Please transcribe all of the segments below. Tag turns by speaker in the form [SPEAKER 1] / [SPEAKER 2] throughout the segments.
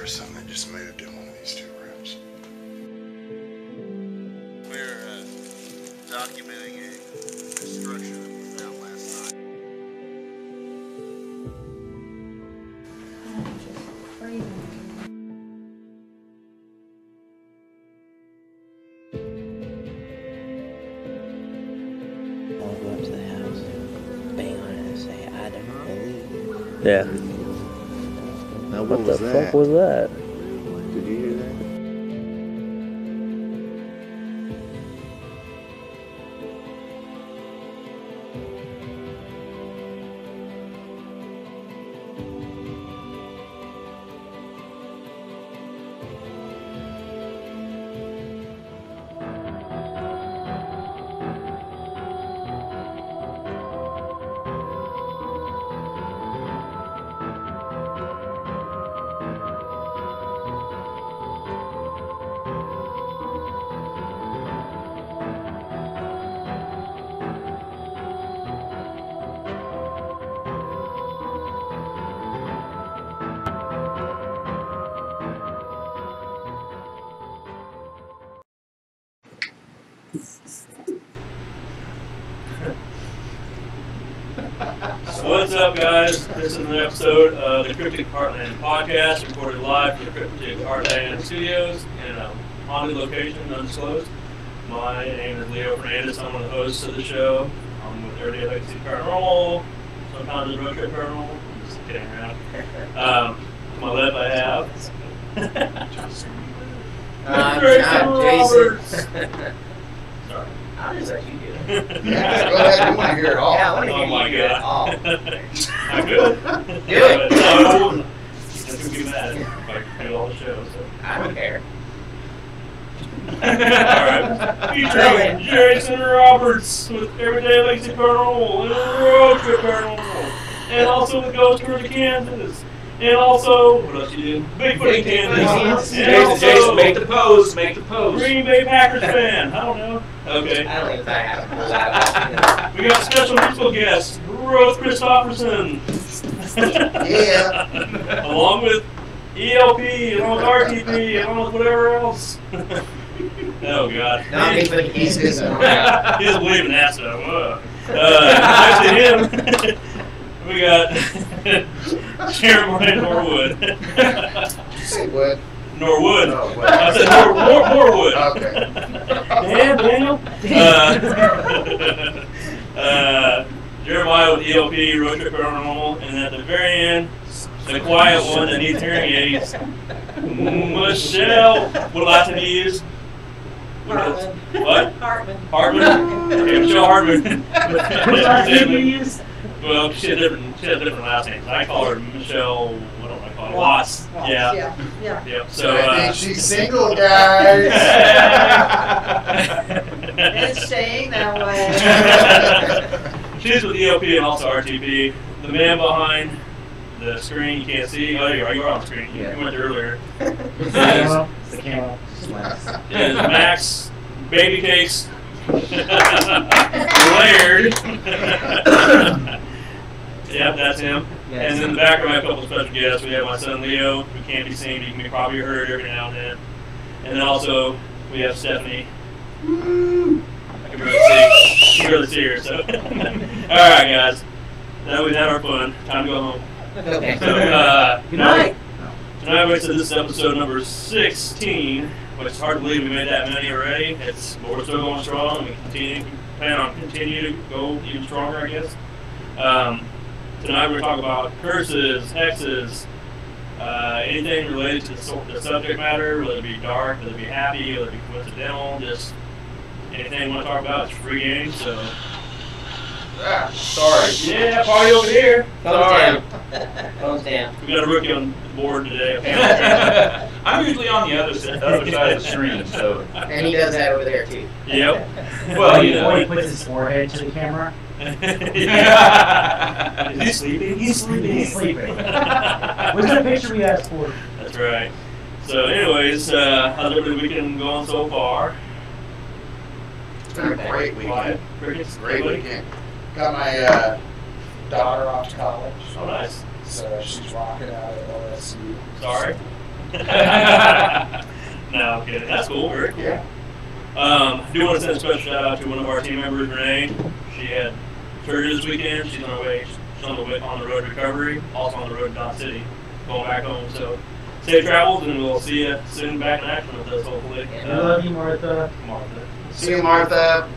[SPEAKER 1] person that just moved in one of these two rooms.
[SPEAKER 2] We're documenting a structure that we found last night.
[SPEAKER 3] I'll go up to the house, bang on it and say, I don't believe.
[SPEAKER 4] Yeah.
[SPEAKER 1] Now,
[SPEAKER 4] What the fuck was that?
[SPEAKER 1] Did you hear that?
[SPEAKER 5] So what's up, guys? This is an episode of the Cryptic Heartland podcast, recorded live from the Cryptic Heartland studios in a haunted location, undisclosed. My name is Leo Fernandez. I'm one of the hosts of the show. I'm with Everyday Legacy Paranormal, sometimes the Road Trip Paranormal. I'm just kidding around. To my left, I have.
[SPEAKER 3] Jason.
[SPEAKER 5] Sorry.
[SPEAKER 3] I'll just let you do it.
[SPEAKER 1] Yeah, go ahead. We want to hear it all.
[SPEAKER 3] Yeah, I want to
[SPEAKER 5] Oh
[SPEAKER 3] hear
[SPEAKER 5] my
[SPEAKER 3] you do it
[SPEAKER 5] God.
[SPEAKER 3] all.
[SPEAKER 5] I'm good.
[SPEAKER 3] Do it.
[SPEAKER 5] No, that's gonna be mad if I do all the shows. So.
[SPEAKER 3] I don't care.
[SPEAKER 5] Alright. Featuring Jason Roberts with Everyday Legacy Paranormal and Road Trip Paranormal. And also with Ghost Tour to Kansas. And also, what else you do? Bigfoot in Kansas. And
[SPEAKER 6] Jason, make the pose, make the pose.
[SPEAKER 5] Green Bay Packers fan. I don't know. Okay.
[SPEAKER 3] I don't even think I have to pull that out.
[SPEAKER 5] We got special musical guest, Rose Christopherson.
[SPEAKER 1] Yeah.
[SPEAKER 5] Along with ELP, along with RTP, along with whatever else. Oh, God.
[SPEAKER 3] No, I'm Bigfoot in
[SPEAKER 1] He's
[SPEAKER 3] Kansas.
[SPEAKER 1] his own.
[SPEAKER 5] He doesn't believe in that stuff. Next to him, we got Jeremiah Norwood.
[SPEAKER 1] Did you say what?
[SPEAKER 5] Norwood.
[SPEAKER 1] No, what?
[SPEAKER 5] I said Norwood.
[SPEAKER 1] Okay.
[SPEAKER 5] Damn, Daniel. Jeremiah with ELP, Road Trip Paranormal, and at the very end, the quiet one that needs hearing aids, Michelle. What last name do you use?
[SPEAKER 3] Hartman.
[SPEAKER 5] What?
[SPEAKER 3] Hartman.
[SPEAKER 5] Hartman? Okay, Michelle Hartman.
[SPEAKER 3] What last name do you use?
[SPEAKER 5] Well, she has different last names. I call her Michelle, what do I call her? Watts. Yeah.
[SPEAKER 7] Yeah.
[SPEAKER 5] Yep. So,
[SPEAKER 1] I think she's single, guys.
[SPEAKER 7] It's staying that way.
[SPEAKER 5] she's with ELP and also RTP. The man behind the screen you can't see. Oh, you are on the screen. You went there earlier.
[SPEAKER 6] The camera.
[SPEAKER 5] Is Max Baby Cakes Laird. Yep, that's him.
[SPEAKER 3] Yes.
[SPEAKER 5] And in the background, I have a couple of special guests. We have my son Leo, who can't be seen, but you can probably heard every now and then. And then also, we have Stephanie. I can barely see. You can barely see her, so. Alright, guys. Now we've had our fun. Time to go home.
[SPEAKER 3] Okay.
[SPEAKER 5] So,
[SPEAKER 3] Good night.
[SPEAKER 5] tonight, we said this is episode number 16, which is hard to believe we made that many already. But we're still going strong, and we plan on continuing to go even stronger, I guess. Tonight we're going to talk about curses, hexes, anything related to the subject matter, whether it be dark, whether it be happy, whether it be coincidental, just anything you want to talk about. It's a free game, so.
[SPEAKER 1] Sorry.
[SPEAKER 5] Yeah, party over here.
[SPEAKER 3] Thumbs down.
[SPEAKER 5] We got a rookie on the board today.
[SPEAKER 6] I'm usually on the other side of the screen, so.
[SPEAKER 3] And he does that over there, too.
[SPEAKER 5] Yep.
[SPEAKER 6] Well, you
[SPEAKER 8] Before he
[SPEAKER 6] know.
[SPEAKER 8] puts his forehead to the camera,
[SPEAKER 5] Yeah. Is he sleeping? He's sleeping.
[SPEAKER 8] he's sleeping. What's the picture we asked for?
[SPEAKER 5] That's right. So, anyways, how's every weekend going so far?
[SPEAKER 1] It's been a great weekend.
[SPEAKER 5] Quiet. Crickets?
[SPEAKER 1] Great
[SPEAKER 5] Everybody?
[SPEAKER 1] weekend. Got my daughter off to college.
[SPEAKER 5] Oh, nice.
[SPEAKER 1] So she's rocking out at OSU.
[SPEAKER 5] Sorry. No, I'm kidding. That's cool. Very cool.
[SPEAKER 1] Yeah.
[SPEAKER 5] I do want to send a special shout out to one of our team members, Renee. She had surgery this weekend. She's on her way. She's on the road to recovery. Also on the road to Dot City, going back home. So safe travels, and we'll see you soon back in action with us, hopefully.
[SPEAKER 8] I love you, Martha.
[SPEAKER 5] Martha.
[SPEAKER 1] See you, Martha.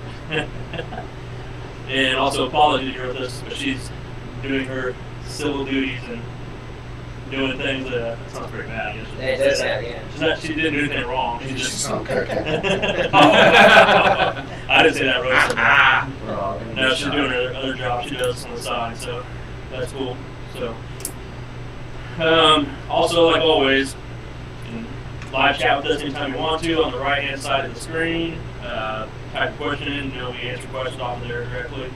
[SPEAKER 5] And also Paula did here with us, but she's doing her civil duties and doing things that sounds pretty bad. I guess.
[SPEAKER 3] It does have, yeah.
[SPEAKER 5] She didn't do anything wrong. She just.
[SPEAKER 1] She's okay.
[SPEAKER 5] I didn't say that right.
[SPEAKER 8] We're all gonna
[SPEAKER 5] No,
[SPEAKER 8] get
[SPEAKER 5] she's
[SPEAKER 8] shot.
[SPEAKER 5] doing her other job she does on the side, so that's cool. So, also, like always, you can live chat with us anytime you want to on the right-hand side of the screen. Type a question in, we answer questions off of there directly.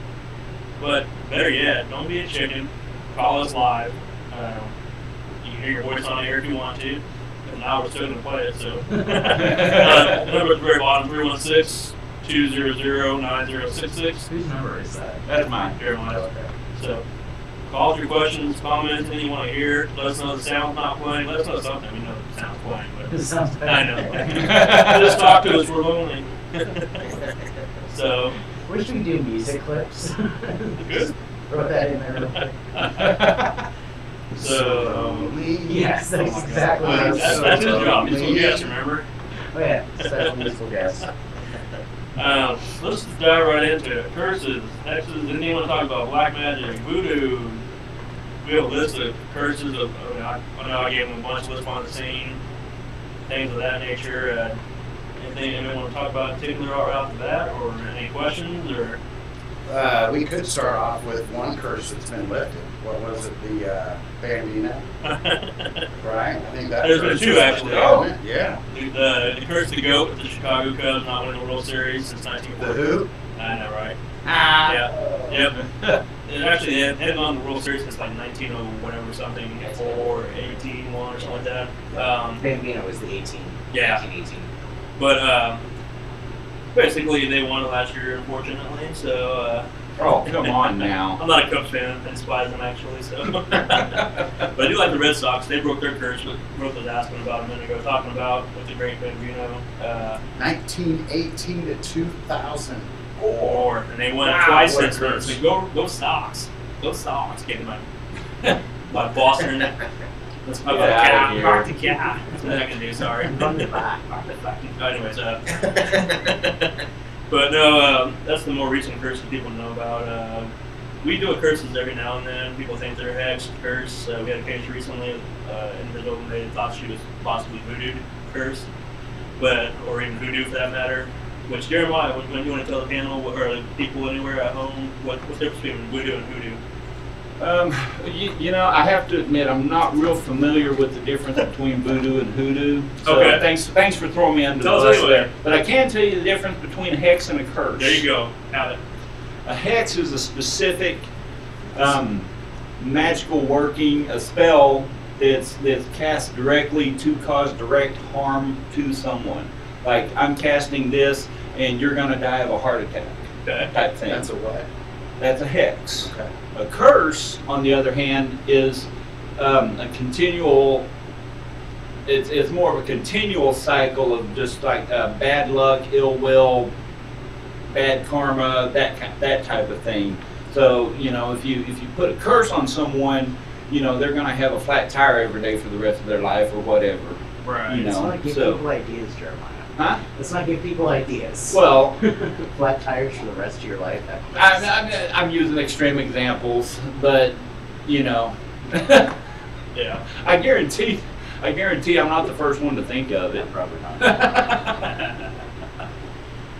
[SPEAKER 5] But better yet, don't be a chicken. Call us live. You can hear your voice on air if you want to. And now we're still going to play it, so. The number at the very bottom, 316-200-9066.
[SPEAKER 8] Whose number is that?
[SPEAKER 6] That's mine.
[SPEAKER 5] Jeremiah. So, call your questions, comments, anything you want to hear. Let us know the sound's not playing. Let us know something. We know the sound's playing, but
[SPEAKER 8] This sounds bad.
[SPEAKER 5] I know. Just talk to us. We're lonely. So,
[SPEAKER 8] Wish we could do music clips.
[SPEAKER 5] good.
[SPEAKER 8] Throw that in there real quick.
[SPEAKER 5] So,
[SPEAKER 8] Yes, that's exactly what I was
[SPEAKER 5] that's his job. He's a guest, remember?
[SPEAKER 8] Oh yeah, special musical guest.
[SPEAKER 5] Let's dive right into it. Curses, hexes, anything you want to talk about? Black magic, voodoo. We have a list of curses of, I know I gave them a bunch of lists on the scene, things of that nature. Anything anyone want to talk about in particular right off the bat, or any questions, or?
[SPEAKER 1] We could start off with one curse that's been lifted. What was it? The Bandina, right? I think that.
[SPEAKER 5] There's been two, actually.
[SPEAKER 1] Oh, yeah.
[SPEAKER 5] The curse of the goat with the Chicago Cubs not winning the World Series since
[SPEAKER 1] The
[SPEAKER 5] 1940.
[SPEAKER 1] who?
[SPEAKER 5] I know, right? Yeah. Yep. It actually hadn't won the World Series since like 19 whatever something, or 18, 1 or something like that.
[SPEAKER 3] Bambino was the 18.
[SPEAKER 5] Yeah.
[SPEAKER 3] 1918.
[SPEAKER 5] But basically, they won it last year, unfortunately. So
[SPEAKER 6] Oh, come on now.
[SPEAKER 5] I'm not a Cubs fan. I despise them actually. So, but I do like the Red Sox. They broke their curse. What Brooke was asking about a minute ago, talking about with the great Bambino.
[SPEAKER 1] 1918 to 2000.
[SPEAKER 5] And they won it
[SPEAKER 1] Wow,
[SPEAKER 5] twice
[SPEAKER 1] what a
[SPEAKER 5] since then.
[SPEAKER 1] curse.
[SPEAKER 5] So go Sox. Go Sox. Getting my Boston. Let's talk
[SPEAKER 6] Get
[SPEAKER 5] about
[SPEAKER 6] outta
[SPEAKER 5] cat.
[SPEAKER 6] here.
[SPEAKER 5] Mark the cat. That's what I can do. Sorry.
[SPEAKER 8] Run the back.
[SPEAKER 5] Anyways, but no, that's the more recent curse that people know about. We do curses every now and then. People think they're hex curse. We had a case recently, individual they thought she was possibly voodoo curse, or even voodoo for that matter. Which Jeremiah, when you want to tell the panel or the people anywhere at home, what's the difference between voodoo and hoodoo?
[SPEAKER 6] You know, I have to admit, I'm not real familiar with the difference between voodoo and hoodoo. So
[SPEAKER 5] Okay.
[SPEAKER 6] Thanks for throwing me under the
[SPEAKER 5] Tell us
[SPEAKER 6] bus
[SPEAKER 5] anyway.
[SPEAKER 6] there. But I can tell you the difference between a hex and a curse.
[SPEAKER 5] There you go. Have it.
[SPEAKER 6] A hex is a specific magical working, a spell that's cast directly to cause direct harm to someone. Like, I'm casting this, and you're going to die of a heart attack.
[SPEAKER 5] Okay.
[SPEAKER 6] Type thing.
[SPEAKER 1] That's a what?
[SPEAKER 6] That's a hex.
[SPEAKER 1] Okay.
[SPEAKER 6] A curse, on the other hand, is a continual. It's more of a continual cycle of just like bad luck, ill will, bad karma, that type of thing. So if you put a curse on someone, they're going to have a flat tire every day for the rest of their life or whatever.
[SPEAKER 5] Right.
[SPEAKER 8] Let's not give
[SPEAKER 6] so-
[SPEAKER 8] people ideas, Jeremiah.
[SPEAKER 6] Huh?
[SPEAKER 8] Let's not give people ideas.
[SPEAKER 6] Well,
[SPEAKER 8] Flat tires for the rest of your life.
[SPEAKER 6] I'm using extreme examples, but
[SPEAKER 5] Yeah.
[SPEAKER 6] I guarantee I'm not the first one to think of it.
[SPEAKER 8] Probably not.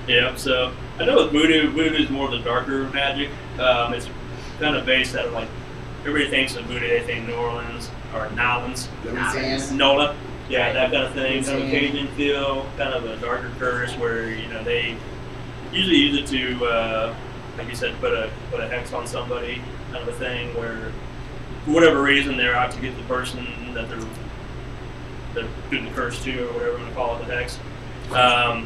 [SPEAKER 5] Yeah, so I know with voodoo is more of the darker magic. It's kind of based out of like, everybody thinks of voodoo, they think New Orleans or Nolans,
[SPEAKER 1] Louisiana.
[SPEAKER 5] Nola. Yeah, that kind of thing, kind of a
[SPEAKER 1] Louisiana.
[SPEAKER 5] Cajun feel, kind of a darker curse where, they usually use it to, like you said, put a hex on somebody, kind of a thing where, for whatever reason, they're out to get the person that they're doing the curse to, or whatever you want to call it, the hex. I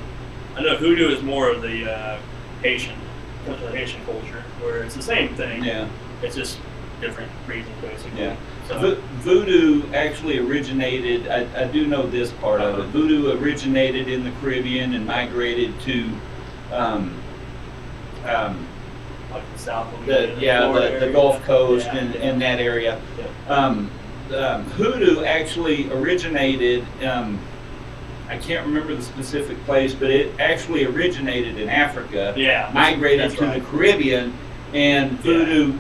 [SPEAKER 5] know hoodoo is more of the Haitian culture, where it's the same thing.
[SPEAKER 6] Yeah.
[SPEAKER 5] It's just different regions, basically.
[SPEAKER 6] Yeah.
[SPEAKER 5] So,
[SPEAKER 6] Voodoo actually originated, I do know this part of it. Voodoo originated in the Caribbean and migrated to
[SPEAKER 5] like the South of
[SPEAKER 6] the Gulf Coast
[SPEAKER 5] Yeah,
[SPEAKER 6] and
[SPEAKER 5] yeah.
[SPEAKER 6] in that area.
[SPEAKER 5] Yeah.
[SPEAKER 6] Hoodoo actually originated, I can't remember the specific place, but it actually originated in Africa,
[SPEAKER 5] Yeah,
[SPEAKER 6] migrated
[SPEAKER 5] that's
[SPEAKER 6] to
[SPEAKER 5] right.
[SPEAKER 6] the Caribbean, and voodoo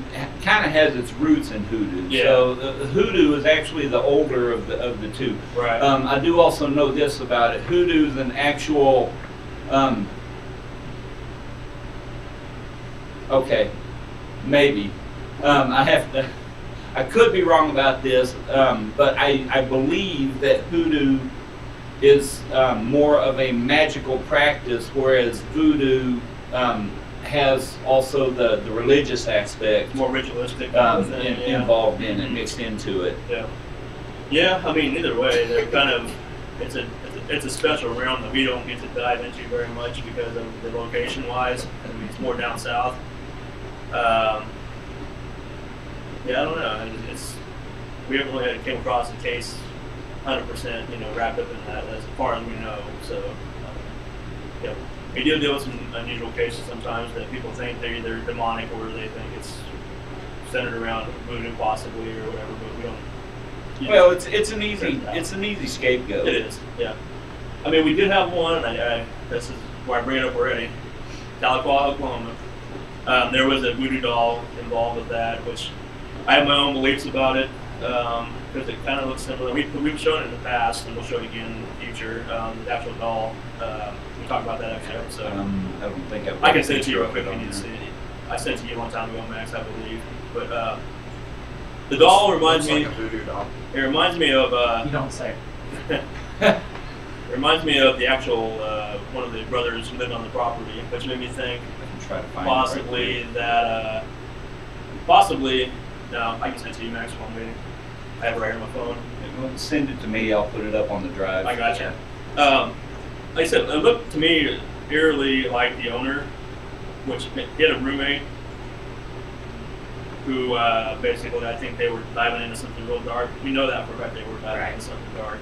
[SPEAKER 6] kind of has its roots in hoodoo.
[SPEAKER 5] Yeah.
[SPEAKER 6] So the hoodoo is actually the older of the two.
[SPEAKER 5] Right.
[SPEAKER 6] I do also know this about it. Hoodoo is an actual, okay, maybe. I could be wrong about this, but I believe that hoodoo is more of a magical practice, whereas voodoo has also the religious aspect
[SPEAKER 5] More ritualistic kind of thing, yeah.
[SPEAKER 6] involved in it, mixed into it.
[SPEAKER 5] Yeah. Yeah, I mean, either way, they're kind of, it's a special realm that we don't get to dive into very much because of the location-wise. I mean, it's more down south. Yeah, I don't know. We haven't really came across a case 100%, wrapped up in that as far as we know. So, yeah, we do deal with some unusual cases sometimes that people think they're either demonic or they think it's centered around voodoo possibly or whatever, but we don't.
[SPEAKER 6] Well, it's an easy scapegoat.
[SPEAKER 5] It is, yeah. I mean, we did have one, and this is where I bring it up already. Tahlequah, Oklahoma. There was a voodoo doll involved with that, which I have my own beliefs about it because it kind of looks similar. We've shown it in the past, and we'll show it again in the future. The actual doll. We talked about that actually episode.
[SPEAKER 6] I don't think
[SPEAKER 5] I can send it to you real quick if you need to see it. I sent it to you a long time ago, Max, I believe. But the doll reminds me.
[SPEAKER 1] Looks like a voodoo doll.
[SPEAKER 5] It reminds me of.
[SPEAKER 8] You don't say.
[SPEAKER 5] It reminds me of the actual one of the brothers who lived on the property, which made me think
[SPEAKER 6] I can try to find
[SPEAKER 5] possibly
[SPEAKER 6] it right
[SPEAKER 5] that possibly. No, I can send it to you, Max, while I'm waiting. I have it right here on my phone.
[SPEAKER 6] there. Well, send it to me. I'll put it up on the drive.
[SPEAKER 5] I gotcha. Like I said, it looked to me eerily like the owner, which he had a roommate who basically I think they were diving into something real dark. We know that for a fact they were diving into something dark.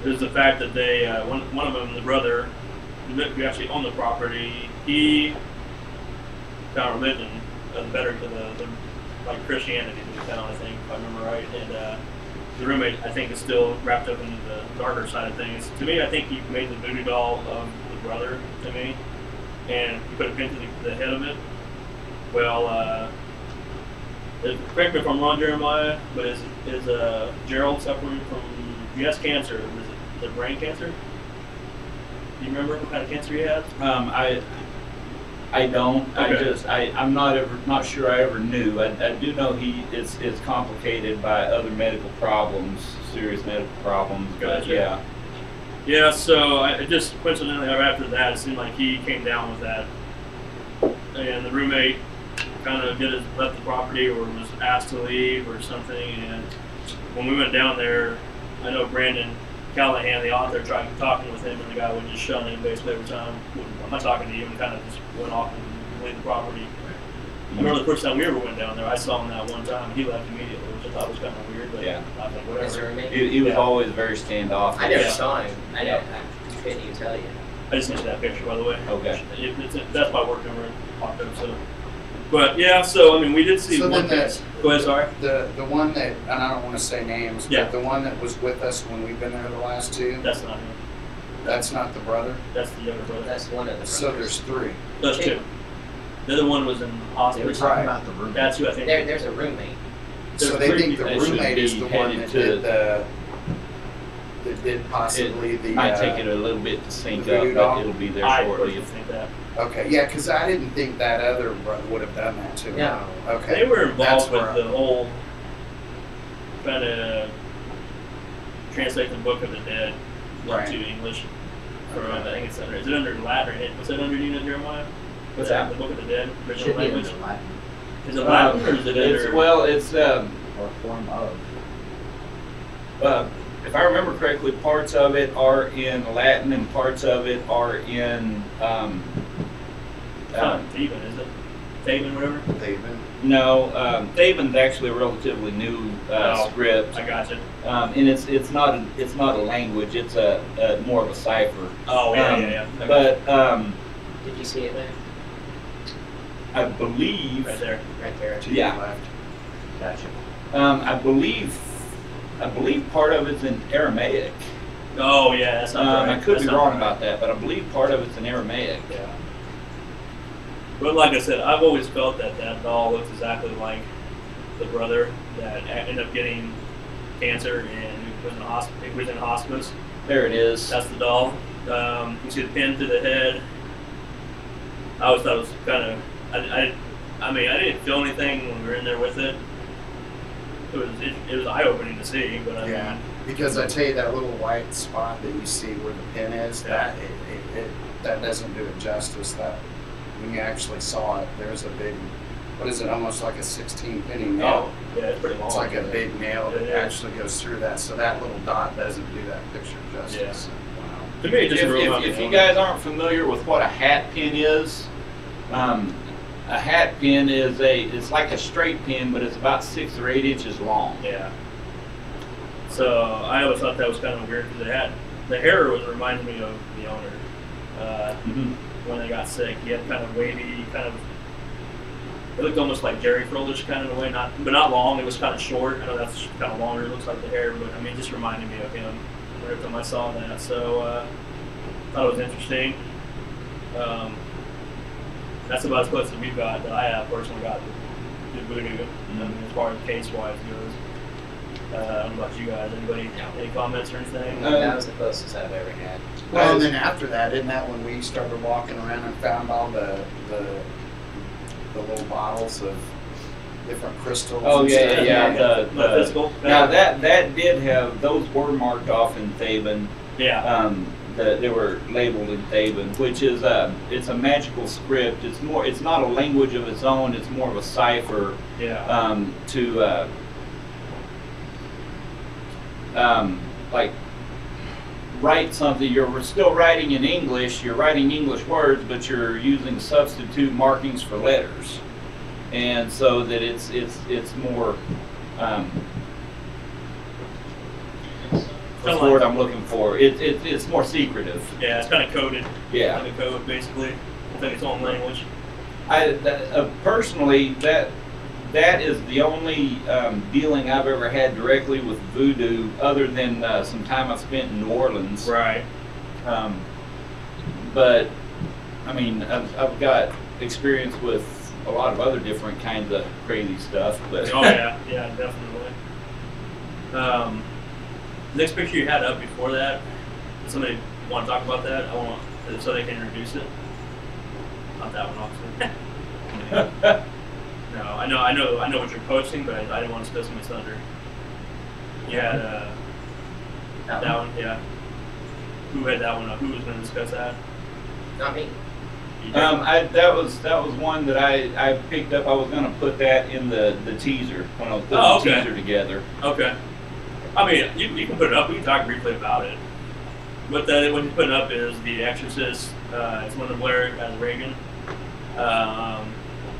[SPEAKER 5] There's the fact that they one of them, the brother who actually owned the property, he found religion better to the like Christianity to the town, I think, if I remember right. And the roommate, I think, is still wrapped up in the darker side of things. To me, I think he made the voodoo doll of the brother to me, and he put a pin to the head of it. Well, correct me if I'm wrong, Jeremiah, but is Gerald suffering from, he has cancer. Is it brain cancer? Do you remember what kind of cancer he had?
[SPEAKER 6] I don't.
[SPEAKER 5] Okay.
[SPEAKER 6] I'm not sure I ever knew. I do know it's complicated by other medical problems, serious medical problems. But
[SPEAKER 5] Gotcha.
[SPEAKER 6] yeah.
[SPEAKER 5] Yeah, so it just coincidentally after that, it seemed like he came down with that. And the roommate kind of left the property or was asked to leave or something. And when we went down there, I know Brandon Callahan, the author, tried talking with him, and the guy would just shun him basically every time. I'm not talking to you, and kind of just went off and leave the property. I remember the first time we ever went down there, I saw him that one time, and he left immediately, which I thought was kind of weird, but
[SPEAKER 6] Yeah.
[SPEAKER 5] I think
[SPEAKER 8] Is there
[SPEAKER 5] whatever.
[SPEAKER 8] a roommate?
[SPEAKER 6] He was
[SPEAKER 5] Yeah.
[SPEAKER 6] always very standoffish.
[SPEAKER 8] I never
[SPEAKER 5] Yeah.
[SPEAKER 8] saw him. I couldn't even tell you.
[SPEAKER 5] I just sent you that picture, by the way.
[SPEAKER 6] Okay.
[SPEAKER 5] That's my work number popped up, so. But yeah, so I mean, we did see
[SPEAKER 1] So
[SPEAKER 5] one
[SPEAKER 1] then
[SPEAKER 5] case. Go ahead, sorry.
[SPEAKER 1] The one that, and I don't want to say names,
[SPEAKER 5] Yeah.
[SPEAKER 1] but the one that was with us when we've been there the last two,
[SPEAKER 5] That's not him.
[SPEAKER 1] that's not the brother.
[SPEAKER 5] That's the younger brother.
[SPEAKER 8] That's one of the
[SPEAKER 1] So
[SPEAKER 8] brothers.
[SPEAKER 1] there's three.
[SPEAKER 5] That's two. The other one was in
[SPEAKER 8] They were
[SPEAKER 5] hospital.
[SPEAKER 8] talking
[SPEAKER 1] Right.
[SPEAKER 8] about the roommate.
[SPEAKER 5] That's who I think.
[SPEAKER 8] There's a roommate.
[SPEAKER 1] So
[SPEAKER 5] There's
[SPEAKER 1] they
[SPEAKER 5] three
[SPEAKER 1] think the
[SPEAKER 6] people that should
[SPEAKER 1] roommate is
[SPEAKER 6] be
[SPEAKER 1] the one
[SPEAKER 6] headed
[SPEAKER 1] that
[SPEAKER 6] to-
[SPEAKER 1] did that did possibly
[SPEAKER 6] It
[SPEAKER 1] the.
[SPEAKER 6] might take it a little bit to sync
[SPEAKER 1] the
[SPEAKER 6] up,
[SPEAKER 1] voodoo
[SPEAKER 6] but
[SPEAKER 1] doll?
[SPEAKER 6] it'll be there
[SPEAKER 5] I
[SPEAKER 6] shortly.
[SPEAKER 5] personally think that.
[SPEAKER 1] Okay, yeah, because I didn't think that other brother would have done that too.
[SPEAKER 8] No.
[SPEAKER 1] Okay.
[SPEAKER 5] They were
[SPEAKER 1] That's
[SPEAKER 5] involved
[SPEAKER 1] where
[SPEAKER 5] with the whole trying to translate the Book of the Dead
[SPEAKER 1] Right.
[SPEAKER 5] into English. From, I think it's under. Is it under Latin? Was it under Jeremiah?
[SPEAKER 6] What's that?
[SPEAKER 5] The Book of the Dead, original
[SPEAKER 8] Should be in
[SPEAKER 5] language.
[SPEAKER 8] the Latin
[SPEAKER 5] Is it Latin or is it under?
[SPEAKER 6] Well, it's
[SPEAKER 8] or form of.
[SPEAKER 6] if I remember correctly, parts of it are in Latin and parts of it are in
[SPEAKER 5] It's not Theban, is it? Thaven, whatever.
[SPEAKER 1] Thaven.
[SPEAKER 6] No, Thaven's actually a relatively new script.
[SPEAKER 5] I got you.
[SPEAKER 6] And it's not a language. It's a more of a cipher.
[SPEAKER 5] Oh yeah.
[SPEAKER 6] But
[SPEAKER 8] Did you see it there?
[SPEAKER 6] I believe
[SPEAKER 5] Right there.
[SPEAKER 8] Right there.
[SPEAKER 1] To your
[SPEAKER 6] Yeah.
[SPEAKER 1] left.
[SPEAKER 8] Gotcha.
[SPEAKER 6] I believe part of it's in Aramaic.
[SPEAKER 5] Oh yeah, that's not right.
[SPEAKER 6] I could
[SPEAKER 5] That's
[SPEAKER 6] be
[SPEAKER 5] not
[SPEAKER 6] wrong
[SPEAKER 5] right.
[SPEAKER 6] about that, but I believe part of it's in Aramaic.
[SPEAKER 5] Yeah. But like I said, I've always felt that doll looks exactly like the brother that ended up getting cancer and he was in hospice.
[SPEAKER 6] There it is.
[SPEAKER 5] That's the doll. You see the pin through the head. I always thought it was kind of. I mean, I didn't feel anything when we were in there with it. It was eye opening to see, but I
[SPEAKER 1] Yeah,
[SPEAKER 5] mean,
[SPEAKER 1] because I tell you that little white spot that you see where the pin is,
[SPEAKER 5] Yeah.
[SPEAKER 1] that doesn't do it justice. That when you actually saw it, there's a big, what is it? Almost like a 16 penny nail.
[SPEAKER 5] yeah, it's pretty long.
[SPEAKER 1] It's like a big nail that
[SPEAKER 5] It is.
[SPEAKER 1] actually goes through that. So that little dot doesn't do that picture justice. Wow.
[SPEAKER 5] To me, it just reminded
[SPEAKER 6] If
[SPEAKER 5] me
[SPEAKER 6] you
[SPEAKER 5] of-
[SPEAKER 6] guys aren't familiar with what a hat pin is, a hat pin is it's like a straight pin, but it's about 6 or 8 inches long.
[SPEAKER 5] Yeah. So I always thought that was kind of weird because the hair was reminding me of the owner when they got sick. He had kind of wavy, it looked almost like Jerry Frillish kind of in a way, but not long. It was kind of short. I know that's kind of longer. It looks like the hair, but I mean, it just reminded me of him every time I saw that. So thought it was interesting. That's about as close as we've got that I have personally got to voodoo. I mean, as far as case-wise goes. I don't know about you guys. Anybody? Any comments or anything?
[SPEAKER 8] That was the closest I've ever had.
[SPEAKER 1] Well, and then after that, isn't that when we started walking around and found all the little bottles of different crystals?
[SPEAKER 6] Oh
[SPEAKER 1] and
[SPEAKER 6] yeah,
[SPEAKER 1] stuff?
[SPEAKER 6] yeah. The
[SPEAKER 5] physical.
[SPEAKER 6] now that did have, those were marked off in Thaven.
[SPEAKER 5] Yeah.
[SPEAKER 6] They were labeled in Thaven, which is it's a magical script. It's not a language of its own. It's more of a cipher.
[SPEAKER 5] Yeah.
[SPEAKER 6] To like write something. You're still writing in English. You're writing English words, but you're using substitute markings for letters, and so that it's more. What's the word I'm looking for? It's more secretive.
[SPEAKER 5] Yeah, it's kind of coded.
[SPEAKER 6] Yeah.
[SPEAKER 5] Like a code, basically. It's like its own language.
[SPEAKER 6] Personally, that is the only dealing I've ever had directly with voodoo, other than some time I spent in New Orleans.
[SPEAKER 5] Right.
[SPEAKER 6] But I mean, I've got experience with a lot of other different kinds of crazy stuff. But
[SPEAKER 5] Oh yeah, yeah, definitely. Next picture you had up before that. Does somebody want to talk about that? I want so they can introduce it. Not that one, obviously. No, I know what you're posting, but I didn't want to steal somebody's thunder. You had that one, yeah. Who had that one up? Who was going to discuss that?
[SPEAKER 8] Not me.
[SPEAKER 5] You did?
[SPEAKER 6] that was one that I picked up. I was going to put that in the teaser when I was putting
[SPEAKER 5] Oh,
[SPEAKER 6] the
[SPEAKER 5] okay.
[SPEAKER 6] teaser together.
[SPEAKER 5] Okay. I mean, you can put it up. We can talk briefly about it. What you put up is The Exorcist. It's Linda Blair as Reagan.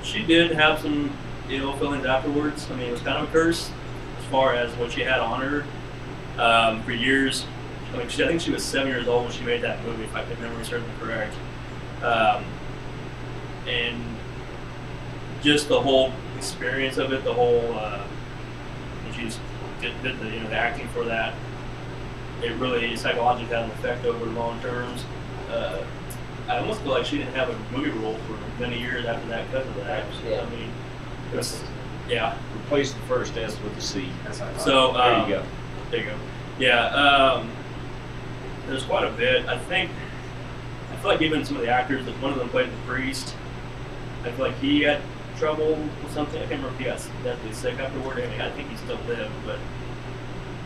[SPEAKER 5] She did have some ill feelings afterwards. I mean, it was kind of a curse as far as what she had on her for years. I mean, I think she was 7 years old when she made that movie, if memory serves me correct. And just the whole experience of it, the whole when she just did the acting for that, it really psychologically had an effect over long terms. I almost feel like she didn't have a movie role for many years after that because of that.
[SPEAKER 8] Yeah.
[SPEAKER 5] I mean, it was, yeah.
[SPEAKER 6] Replace the first S with a C.
[SPEAKER 1] That's what I thought.
[SPEAKER 5] So
[SPEAKER 6] There you go.
[SPEAKER 5] There you go. Yeah. There's quite a bit. I feel like even some of the actors, like one of them played the priest. I feel like he had trouble with something. I can't remember if he got deathly sick afterward. I mean, I think he still lived, but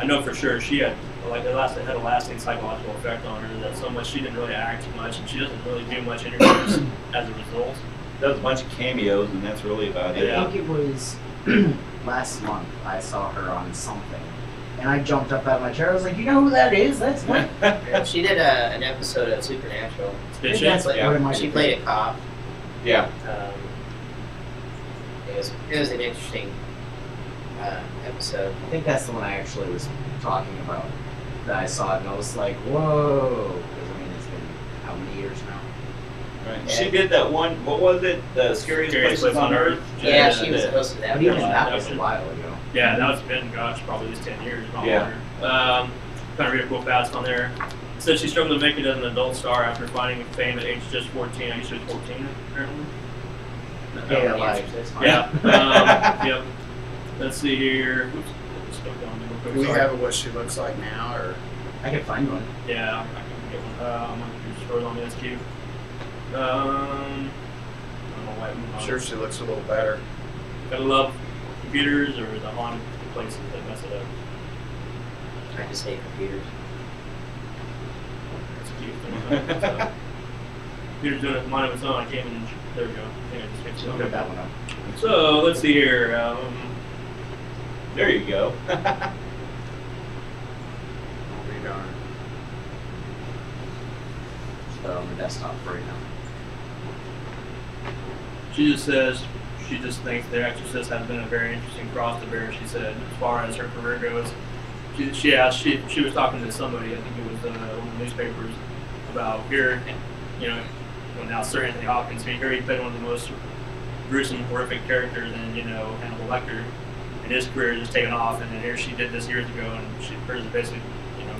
[SPEAKER 5] I know for sure she had it had a lasting psychological effect on her. That so much she didn't really act much, and she doesn't really do much interviews as a result.
[SPEAKER 6] Does a bunch of cameos, and that's really about it.
[SPEAKER 5] Yeah.
[SPEAKER 7] I think it was last month I saw her on something. And I jumped up out of my chair. I was like, you know who that is? That's not.
[SPEAKER 8] She did an episode of Supernatural.
[SPEAKER 5] Did she?
[SPEAKER 7] That's like
[SPEAKER 6] Yeah.
[SPEAKER 7] one of my
[SPEAKER 8] She played a cop.
[SPEAKER 6] Yeah.
[SPEAKER 8] It was an interesting episode.
[SPEAKER 7] I think that's the one I actually was talking about. That I saw it and I was like, whoa. Because I mean, it's been how many years now?
[SPEAKER 6] Right.
[SPEAKER 8] Yeah.
[SPEAKER 6] She did that one. What was it? The scariest place on earth.
[SPEAKER 8] Yeah, she was the host of that.
[SPEAKER 7] But even
[SPEAKER 8] program.
[SPEAKER 7] that was a while ago.
[SPEAKER 5] Yeah, now it's been, gosh, probably at least 10 years, not
[SPEAKER 6] Yeah.
[SPEAKER 5] longer. Kind of read a cool fast on there. It said she struggled to make it as an adult star after finding fame at age just 14. I guess she was 14, apparently.
[SPEAKER 7] Yeah,
[SPEAKER 8] The
[SPEAKER 7] like,
[SPEAKER 8] answer to this one.
[SPEAKER 5] Yeah. Yep. Let's see here. Oops. Stuck down real quick,
[SPEAKER 1] Do we
[SPEAKER 5] sorry.
[SPEAKER 1] have what she looks like now, or
[SPEAKER 7] I can find one.
[SPEAKER 5] Yeah, I can get one. I'm going to just throw it on the SQ. I don't know why it moved on.
[SPEAKER 1] I'm sure she looks a little better?
[SPEAKER 5] Gotta love computers or the haunted places that mess it up.
[SPEAKER 8] I just hate computers.
[SPEAKER 5] It's cute. So, computer's doing it mine of its own. I came in. There we go. I think I just fixed it.
[SPEAKER 7] Look at that one up.
[SPEAKER 5] So let's see here.
[SPEAKER 6] There you go.
[SPEAKER 1] I'll be darned.
[SPEAKER 7] So on the desktop right now.
[SPEAKER 5] She just says she just thinks The Exorcist has been a very interesting cross to bear. She said, as far as her career goes, she was talking to somebody. I think it was one of the newspapers about here, you know, when now Sir Anthony Hopkins. Here he played one of the most gruesome, horrific characters in Hannibal Lecter, and his career just taken off. And then here she did this years ago, and hers has basically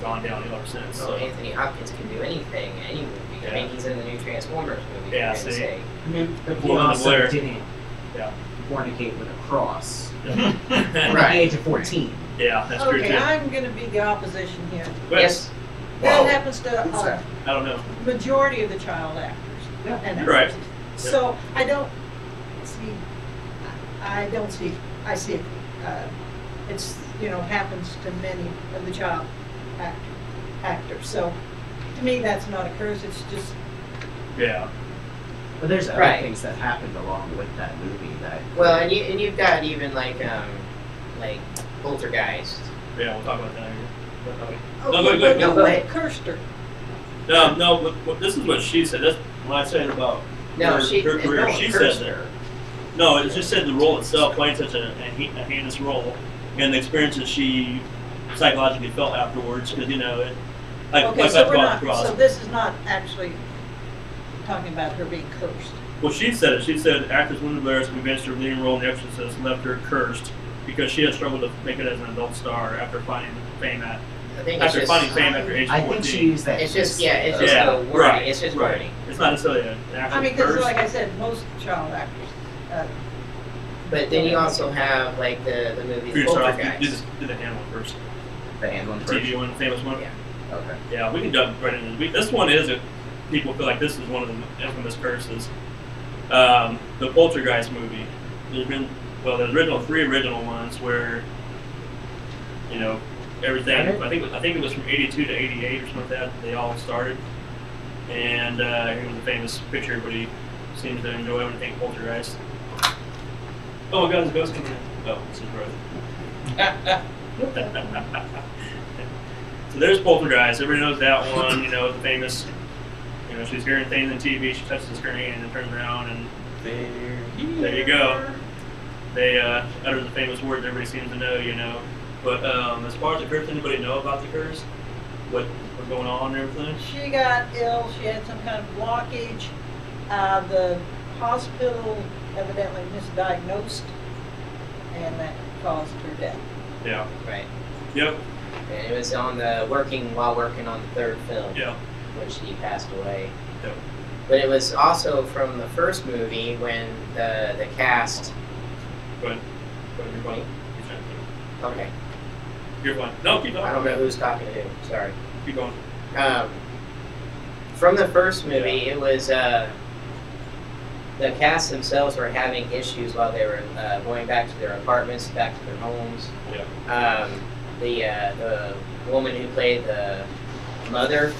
[SPEAKER 5] gone downhill ever since.
[SPEAKER 8] So Anthony Hopkins can do anything, any movie. I mean, he's in the new Transformers movie.
[SPEAKER 5] Yeah,
[SPEAKER 8] for goodness
[SPEAKER 5] see.
[SPEAKER 8] sake.
[SPEAKER 7] I mean, but he
[SPEAKER 5] Well,
[SPEAKER 7] also
[SPEAKER 5] Blair.
[SPEAKER 7] didn't
[SPEAKER 5] Yeah.
[SPEAKER 7] fornicate with a cross at the
[SPEAKER 8] Right.
[SPEAKER 7] age of 14.
[SPEAKER 5] Yeah, that's true
[SPEAKER 9] Okay,
[SPEAKER 5] too.
[SPEAKER 9] I'm going to be the opposition here.
[SPEAKER 5] But
[SPEAKER 8] Yes.
[SPEAKER 9] That happens to
[SPEAKER 1] Who's that?
[SPEAKER 5] I don't know.
[SPEAKER 9] majority of the child actors.
[SPEAKER 7] Yeah.
[SPEAKER 9] And
[SPEAKER 5] You're right.
[SPEAKER 9] actresses. So I don't see. I see it. It's happens to many of the child actors. So to me, that's not a curse. It's just
[SPEAKER 5] Yeah.
[SPEAKER 7] But there's other
[SPEAKER 8] Right.
[SPEAKER 7] things that happened along with that movie that.
[SPEAKER 8] Well, and you've got even like Poltergeist.
[SPEAKER 5] Yeah, we'll talk about that here.
[SPEAKER 9] oh,
[SPEAKER 5] No, go
[SPEAKER 9] but
[SPEAKER 5] ahead.
[SPEAKER 8] No,
[SPEAKER 9] what
[SPEAKER 8] wait.
[SPEAKER 9] cursed her.
[SPEAKER 5] But this is what she said. That's what I said about
[SPEAKER 8] No,
[SPEAKER 5] her career.
[SPEAKER 8] no one
[SPEAKER 5] She said
[SPEAKER 8] cursed
[SPEAKER 5] that.
[SPEAKER 8] her.
[SPEAKER 5] No, it just said the role itself playing such a heinous role, and the experiences she psychologically felt afterwards. Because
[SPEAKER 9] Okay, so we're not.
[SPEAKER 5] cross.
[SPEAKER 9] So this is not actually talking about her being cursed.
[SPEAKER 5] Well, she said it. She said actress Linda Blair's convinced her leading role in The Exorcist left her cursed because she had struggled to make it as an adult star after finding fame at
[SPEAKER 8] I think it's just.
[SPEAKER 5] after age 14.
[SPEAKER 7] I think she used that.
[SPEAKER 8] It's just it's just
[SPEAKER 5] Yeah,
[SPEAKER 8] the wording.
[SPEAKER 5] right,
[SPEAKER 8] It's just
[SPEAKER 5] right.
[SPEAKER 8] wording.
[SPEAKER 5] It's not necessarily an actual
[SPEAKER 9] I mean, because
[SPEAKER 5] curse.
[SPEAKER 9] like I said, most child actors.
[SPEAKER 8] But then you also have like the movie
[SPEAKER 5] You're sorry,
[SPEAKER 8] Poltergeist.
[SPEAKER 5] do the hand one first.
[SPEAKER 7] The hand one
[SPEAKER 5] The
[SPEAKER 7] first.
[SPEAKER 5] TV one, the famous one.
[SPEAKER 8] Yeah.
[SPEAKER 7] Okay.
[SPEAKER 5] Yeah, we can jump right into this. This one is people feel like this is one of the infamous curses. The Poltergeist movie. There's been there's three original ones where everything. I think it was from '82 to '88 or something like that. They all started, and here was a famous picture everybody seems to enjoy when they think Poltergeist. Oh my God, there's a ghost coming in. Oh, this is right. So there's Poltergeist. Everybody knows that one. The famous. She's hearing things on TV. She touches the screen and then turns around and there you go. They utter the famous words everybody seems to know. But as far as the curse, anybody know about the curse? What's going on and everything?
[SPEAKER 9] She got ill. She had some kind of blockage. The hospital evidently misdiagnosed, and that caused her death.
[SPEAKER 5] Yeah.
[SPEAKER 8] Right.
[SPEAKER 5] Yep.
[SPEAKER 8] And it was while working on the third film.
[SPEAKER 5] Yeah.
[SPEAKER 8] When she passed away.
[SPEAKER 5] Yep.
[SPEAKER 8] But it was also from the first movie when the cast.
[SPEAKER 5] Go ahead. You're fine.
[SPEAKER 8] Okay.
[SPEAKER 5] You're fine. No, keep going.
[SPEAKER 8] I don't know who's talking to who. Sorry.
[SPEAKER 5] Keep going.
[SPEAKER 8] From the first movie, it was the cast themselves were having issues while they were going back to their apartments, back to their homes.
[SPEAKER 5] Yeah.
[SPEAKER 8] The woman who played the mother,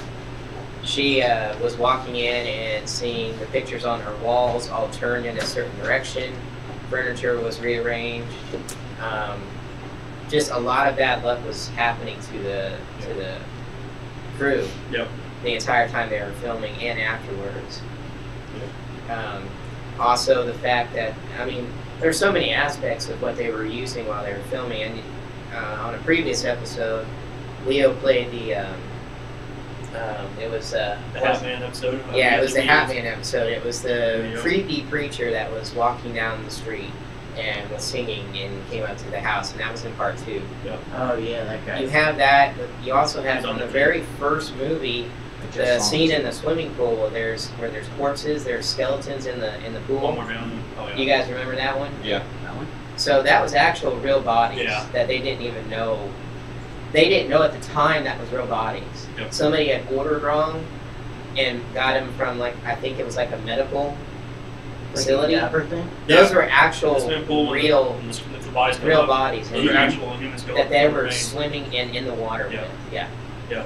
[SPEAKER 8] she was walking in and seeing the pictures on her walls all turned in a certain direction. Furniture was rearranged. Just a lot of bad luck was happening to the crew.
[SPEAKER 5] Yep.
[SPEAKER 8] The entire time they were filming and afterwards. also the fact that, I mean, there's so many aspects of what they were using while they were filming. And on a previous episode, Leo played the
[SPEAKER 5] Hatman episode.
[SPEAKER 8] Yeah, it was the Hatman episode. It was the
[SPEAKER 5] Yeah.
[SPEAKER 8] creepy preacher that was walking down the street and was singing and came up to the house, and that was in part 2.
[SPEAKER 7] Oh yeah, that guy.
[SPEAKER 8] You have that, but you also have
[SPEAKER 5] He's on
[SPEAKER 8] in the
[SPEAKER 5] the
[SPEAKER 8] very first movie
[SPEAKER 7] I just
[SPEAKER 8] the
[SPEAKER 7] saw
[SPEAKER 8] scene
[SPEAKER 7] him.
[SPEAKER 8] in the swimming pool where there's corpses, there's skeletons in the pool.
[SPEAKER 5] One more down. Oh, yeah.
[SPEAKER 8] You guys remember that one?
[SPEAKER 6] Yeah.
[SPEAKER 7] That one?
[SPEAKER 8] So that was actual real bodies
[SPEAKER 5] Yeah.
[SPEAKER 8] that they didn't even know. They didn't know at the time that was real bodies.
[SPEAKER 5] Yep.
[SPEAKER 8] Somebody had ordered wrong and got them from, like, I think it was like a medical facility.
[SPEAKER 7] Like the Dapper thing?
[SPEAKER 8] Those
[SPEAKER 5] Yeah.
[SPEAKER 8] were actual
[SPEAKER 5] The swimming pool
[SPEAKER 8] real
[SPEAKER 5] and the bodies come
[SPEAKER 8] real
[SPEAKER 5] up.
[SPEAKER 8] bodies
[SPEAKER 5] Those are
[SPEAKER 8] and
[SPEAKER 5] actual human skeletons.
[SPEAKER 8] that they were
[SPEAKER 5] remain.
[SPEAKER 8] swimming in the water
[SPEAKER 5] Yeah.
[SPEAKER 8] with. Yeah.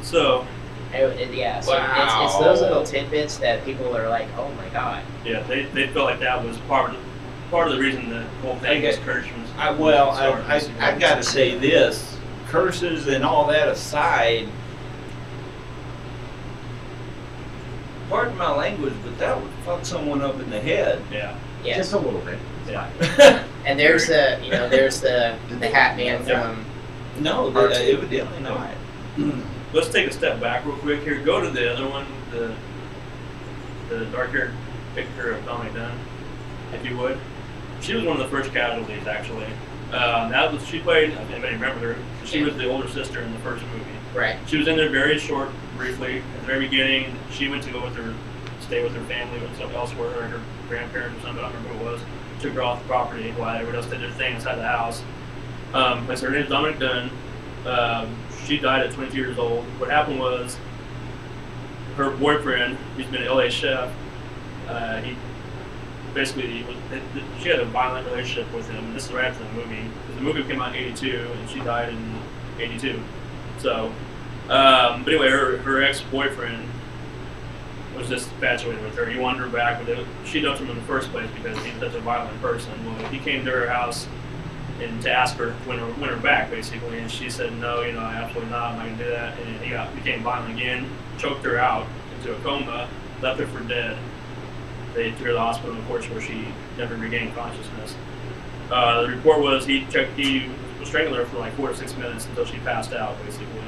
[SPEAKER 5] So,
[SPEAKER 8] Yeah. So it's those little tidbits that people are like, oh my god.
[SPEAKER 5] yeah, they felt like that was part of the reason the whole thing was cursed.
[SPEAKER 6] I
[SPEAKER 5] started.
[SPEAKER 6] got to say this: curses and all that aside, pardon my language, but that would fuck someone up in the head.
[SPEAKER 5] Yeah.
[SPEAKER 8] Yeah.
[SPEAKER 7] Just a little bit.
[SPEAKER 5] Yeah.
[SPEAKER 8] And there's the there's the Hat Man
[SPEAKER 5] Yeah.
[SPEAKER 8] from
[SPEAKER 6] No,
[SPEAKER 8] Part two.
[SPEAKER 6] evidently not.
[SPEAKER 5] Let's take a step back real quick here. Go to the other one, the dark-haired picture of Dominic Dunn, if you would. She was one of the first casualties, actually. She played. If anybody remembers her, she was the older sister in the first movie.
[SPEAKER 8] right.
[SPEAKER 5] She was in there very short, briefly. At the very beginning, she went to go stay with her family with some elsewhere, or her grandparents or something. I don't remember who it was. Took her off the property while everyone else did their thing inside the house. Like her name's Dominic Dunn. She died at 22 years old. What happened was her boyfriend, who's been an LA chef, she had a violent relationship with him. This is right after the movie. The movie came out in 82, and she died in 82. So, but anyway, her ex-boyfriend was just infatuated with her. He wanted her back, but she dumped him in the first place because he was such a violent person. Well, he came to her house and to ask her to win her back, basically, and she said, no, absolutely not, I'm not going to do that. And he became violent again, choked her out into a coma, left her for dead. They took her to the hospital, of course, where she never regained consciousness. The report was he was strangling her for like 4 to 6 minutes until she passed out, basically.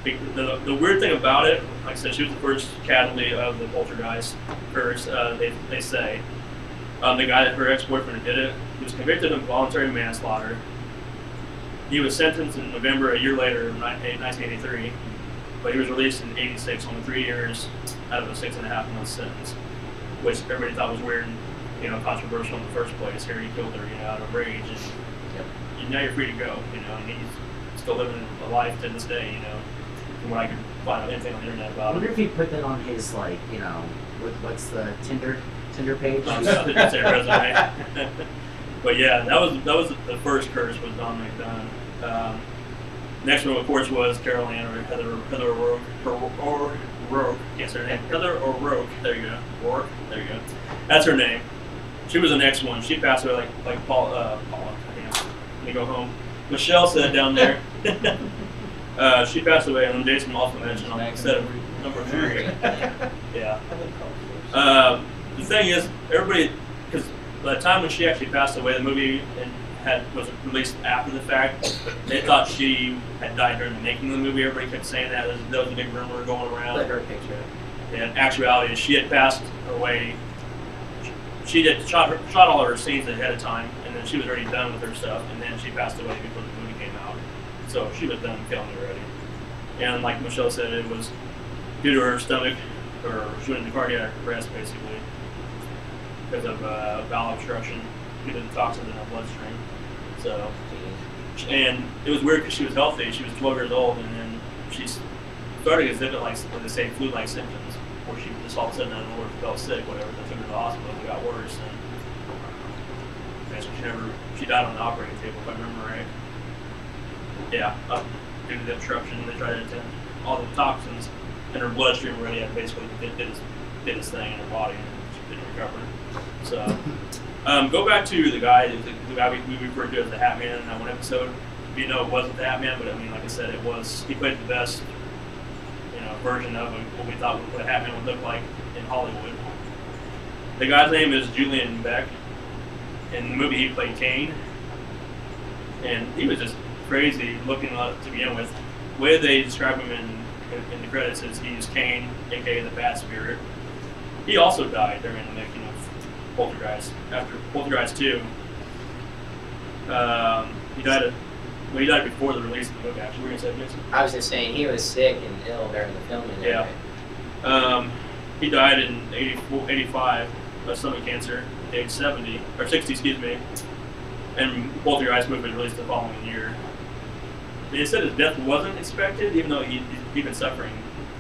[SPEAKER 5] The weird thing about it, like I said, she was the first casualty of the poltergeist curse, they say. The guy, her ex-boyfriend who did it, he was convicted of voluntary manslaughter. He was sentenced in November a year later, in 1983, but he was released in 86, only 3 years out of a 6.5 month sentence, which everybody thought was weird and controversial in the first place. Here he killed her, out of rage, and now you're free to go, and he's still living a life to this day, from what I could find out anything on the internet
[SPEAKER 7] I
[SPEAKER 5] about
[SPEAKER 7] wonder
[SPEAKER 5] it.
[SPEAKER 7] if he put that on his what's the Tinder page?
[SPEAKER 5] On his resume. But yeah, that was the first curse was Dominic Dunn. Next one, of course, was Carol Ann or Heather O'Rourke. Can't say her name. Heather O'Rourke. There you go. O'Rourke. There you go. That's her name. She was the next one. She passed away like Paula. Let me go home. Michelle said down there. She passed away, and Jason also mentioned on set of number 3. Yeah. The thing is, everybody, because by the time when she actually passed away, the movie was released after the fact. They thought she had died during the making of the movie. Everybody kept saying that. There was a big rumor going around.
[SPEAKER 8] Let her picture.
[SPEAKER 5] In actuality, she had passed away. She had shot all her scenes ahead of time, and then she was already done with her stuff, and then she passed away before the movie came out. So she was done filming already. And like Michelle said, it was due to her stomach, or she went into cardiac arrest basically because of bowel obstruction due to the toxins in her bloodstream. So, and it was weird because she was healthy. She was 12 years old, and then she started to exhibit like what they say flu-like symptoms, where she just all of a sudden out of nowhere felt sick, whatever. They took her to the hospital. It got worse, and she died on the operating table, if I remember right. Yeah, due to the obstruction, they tried to attend all the toxins in her bloodstream already had basically did his thing in her body, and she didn't recover. So, go back to the guy we referred to as the Hat Man in that one episode. It wasn't the Hat Man, but I mean, like I said, he played the best, version of what we thought what Batman would look like in Hollywood. The guy's name is Julian Beck. In the movie, he played Kane, and he was just crazy looking to begin with. The way they describe him in the credits is he's Kane, aka the Bat Spirit. He also died during the making of Poltergeist. After Poltergeist 2, he died before the release of the book. Actually, what were you gonna say, Jason?
[SPEAKER 8] I was just saying he was sick and ill during the filming.
[SPEAKER 5] Yeah. He died in 85 of stomach cancer, at age 70 or 60, excuse me. And Poltergeist movie was released the following year. They said his death wasn't expected, even though he'd been suffering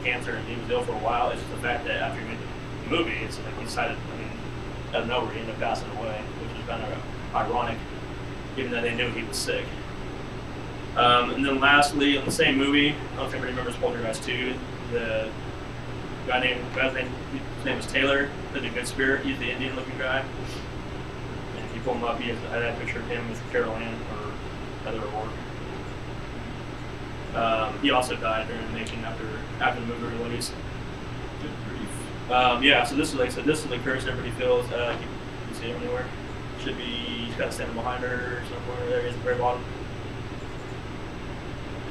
[SPEAKER 5] cancer and he was ill for a while. It's just the fact that after he made the movie, it's like he decided, out of nowhere, he ended up passing away, which is kind of ironic, given that they knew he was sick. And then lastly, in the same movie, I don't know if anybody remembers Poltergeist 2, the guy's name was Taylor, the Good Spirit. He's the Indian-looking guy. And if you pull him up, I had a picture of him with Carol Ann or Heather O'Rourke. He also died during the making after the movie release.
[SPEAKER 6] Good grief.
[SPEAKER 5] Yeah, so this is, like I said, this is the curse everybody feels. You can see him anywhere. Should be, he's kind of standing behind her somewhere. There he is at the very bottom.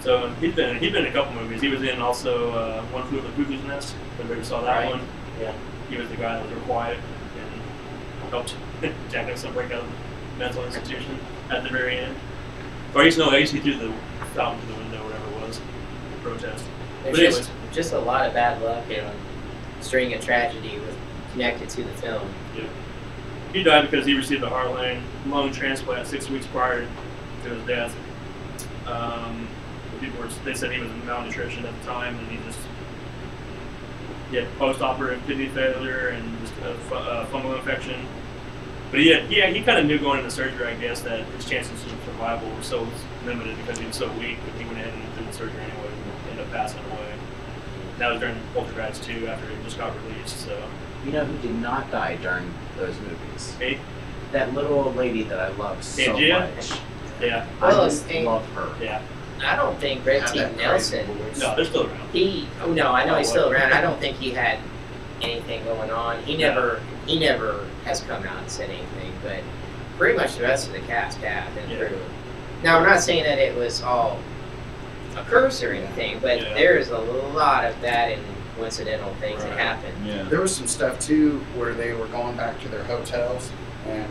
[SPEAKER 5] So he's been in a couple movies. He was in also One Flew Over the Cuckoo's Nest. Everybody saw that one.
[SPEAKER 8] Yeah.
[SPEAKER 5] He was the guy that was real quiet and helped Jack Nicholson break out of the mental institution at the very end. Or I used to see through the fountain to the window, whatever it was, protest.
[SPEAKER 8] There's
[SPEAKER 5] But anyways,
[SPEAKER 8] just a lot of bad luck and string of tragedy connected to the film.
[SPEAKER 5] yeah. He died because he received a Heartland lung transplant 6 weeks prior to his death. They said he was malnutrition at the time, and he had post-operative kidney failure and just a fungal infection. But he kind of knew going into surgery, I guess, that his chances of survival were so limited because he was so weak that he went ahead and did the surgery anyway and ended up passing away. That was during Poltergeist 2 after it just got released. So
[SPEAKER 7] You know who did not die during those movies?
[SPEAKER 5] hey,
[SPEAKER 7] That little old lady that I love so
[SPEAKER 5] Angia?
[SPEAKER 7] much.
[SPEAKER 5] yeah,
[SPEAKER 7] I
[SPEAKER 8] Well,
[SPEAKER 7] just love her.
[SPEAKER 5] yeah.
[SPEAKER 8] I don't think Red
[SPEAKER 1] Had
[SPEAKER 8] Team
[SPEAKER 1] that
[SPEAKER 8] Nelson.
[SPEAKER 1] crazy voice.
[SPEAKER 5] No, they're still around.
[SPEAKER 8] I know he's still around. I don't think he had anything going on. He never has come out and said anything, but pretty much the rest of the cast have been through. Now, I'm not saying that it was all a curse or anything, but there's a lot of that and coincidental things that happen.
[SPEAKER 6] Yeah.
[SPEAKER 1] There was some stuff too where they were going back to their hotels, and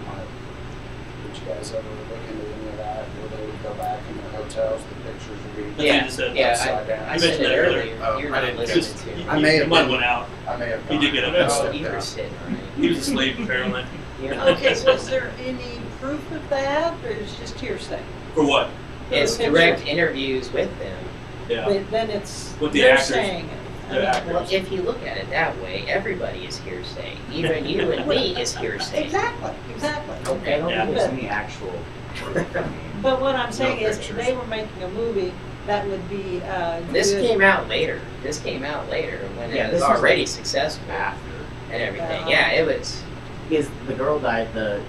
[SPEAKER 1] did you guys ever look into any of that? Where they would go back in their hotels, the pictures would be upside down.
[SPEAKER 8] I said it earlier.
[SPEAKER 1] Oh,
[SPEAKER 8] You're
[SPEAKER 1] I
[SPEAKER 8] not
[SPEAKER 1] didn't
[SPEAKER 8] listening to.
[SPEAKER 1] I may have
[SPEAKER 5] Mud
[SPEAKER 1] been-
[SPEAKER 5] went out.
[SPEAKER 1] I may have.
[SPEAKER 5] He did get
[SPEAKER 1] gone
[SPEAKER 5] a
[SPEAKER 1] and
[SPEAKER 5] mess.
[SPEAKER 1] stepped
[SPEAKER 8] You were
[SPEAKER 1] out.
[SPEAKER 8] sitting right.
[SPEAKER 5] He was asleep apparently.
[SPEAKER 9] Okay, so is there any proof of that, or is it just hearsay?
[SPEAKER 5] For what?
[SPEAKER 8] It's direct interviews with them.
[SPEAKER 5] Yeah.
[SPEAKER 9] But then it's,
[SPEAKER 5] With the
[SPEAKER 9] they're
[SPEAKER 5] actors.
[SPEAKER 9] saying it.
[SPEAKER 5] The
[SPEAKER 9] I mean,
[SPEAKER 5] actors.
[SPEAKER 8] Well, if you look at it that way, everybody is hearsay. Even you and me is hearsay.
[SPEAKER 9] Exactly.
[SPEAKER 7] I
[SPEAKER 8] Okay.
[SPEAKER 7] don't
[SPEAKER 5] Yeah.
[SPEAKER 7] think there's any actual proof. I mean,
[SPEAKER 9] But what I'm saying is,
[SPEAKER 1] pictures.
[SPEAKER 9] they were making a movie that would be,
[SPEAKER 8] This
[SPEAKER 9] good.
[SPEAKER 8] came out later. This came out later when
[SPEAKER 7] Yeah,
[SPEAKER 8] it
[SPEAKER 7] this
[SPEAKER 8] was
[SPEAKER 7] was
[SPEAKER 8] already
[SPEAKER 7] like
[SPEAKER 8] successful
[SPEAKER 7] after.
[SPEAKER 8] and everything. Yeah, it was
[SPEAKER 7] Because the girl died the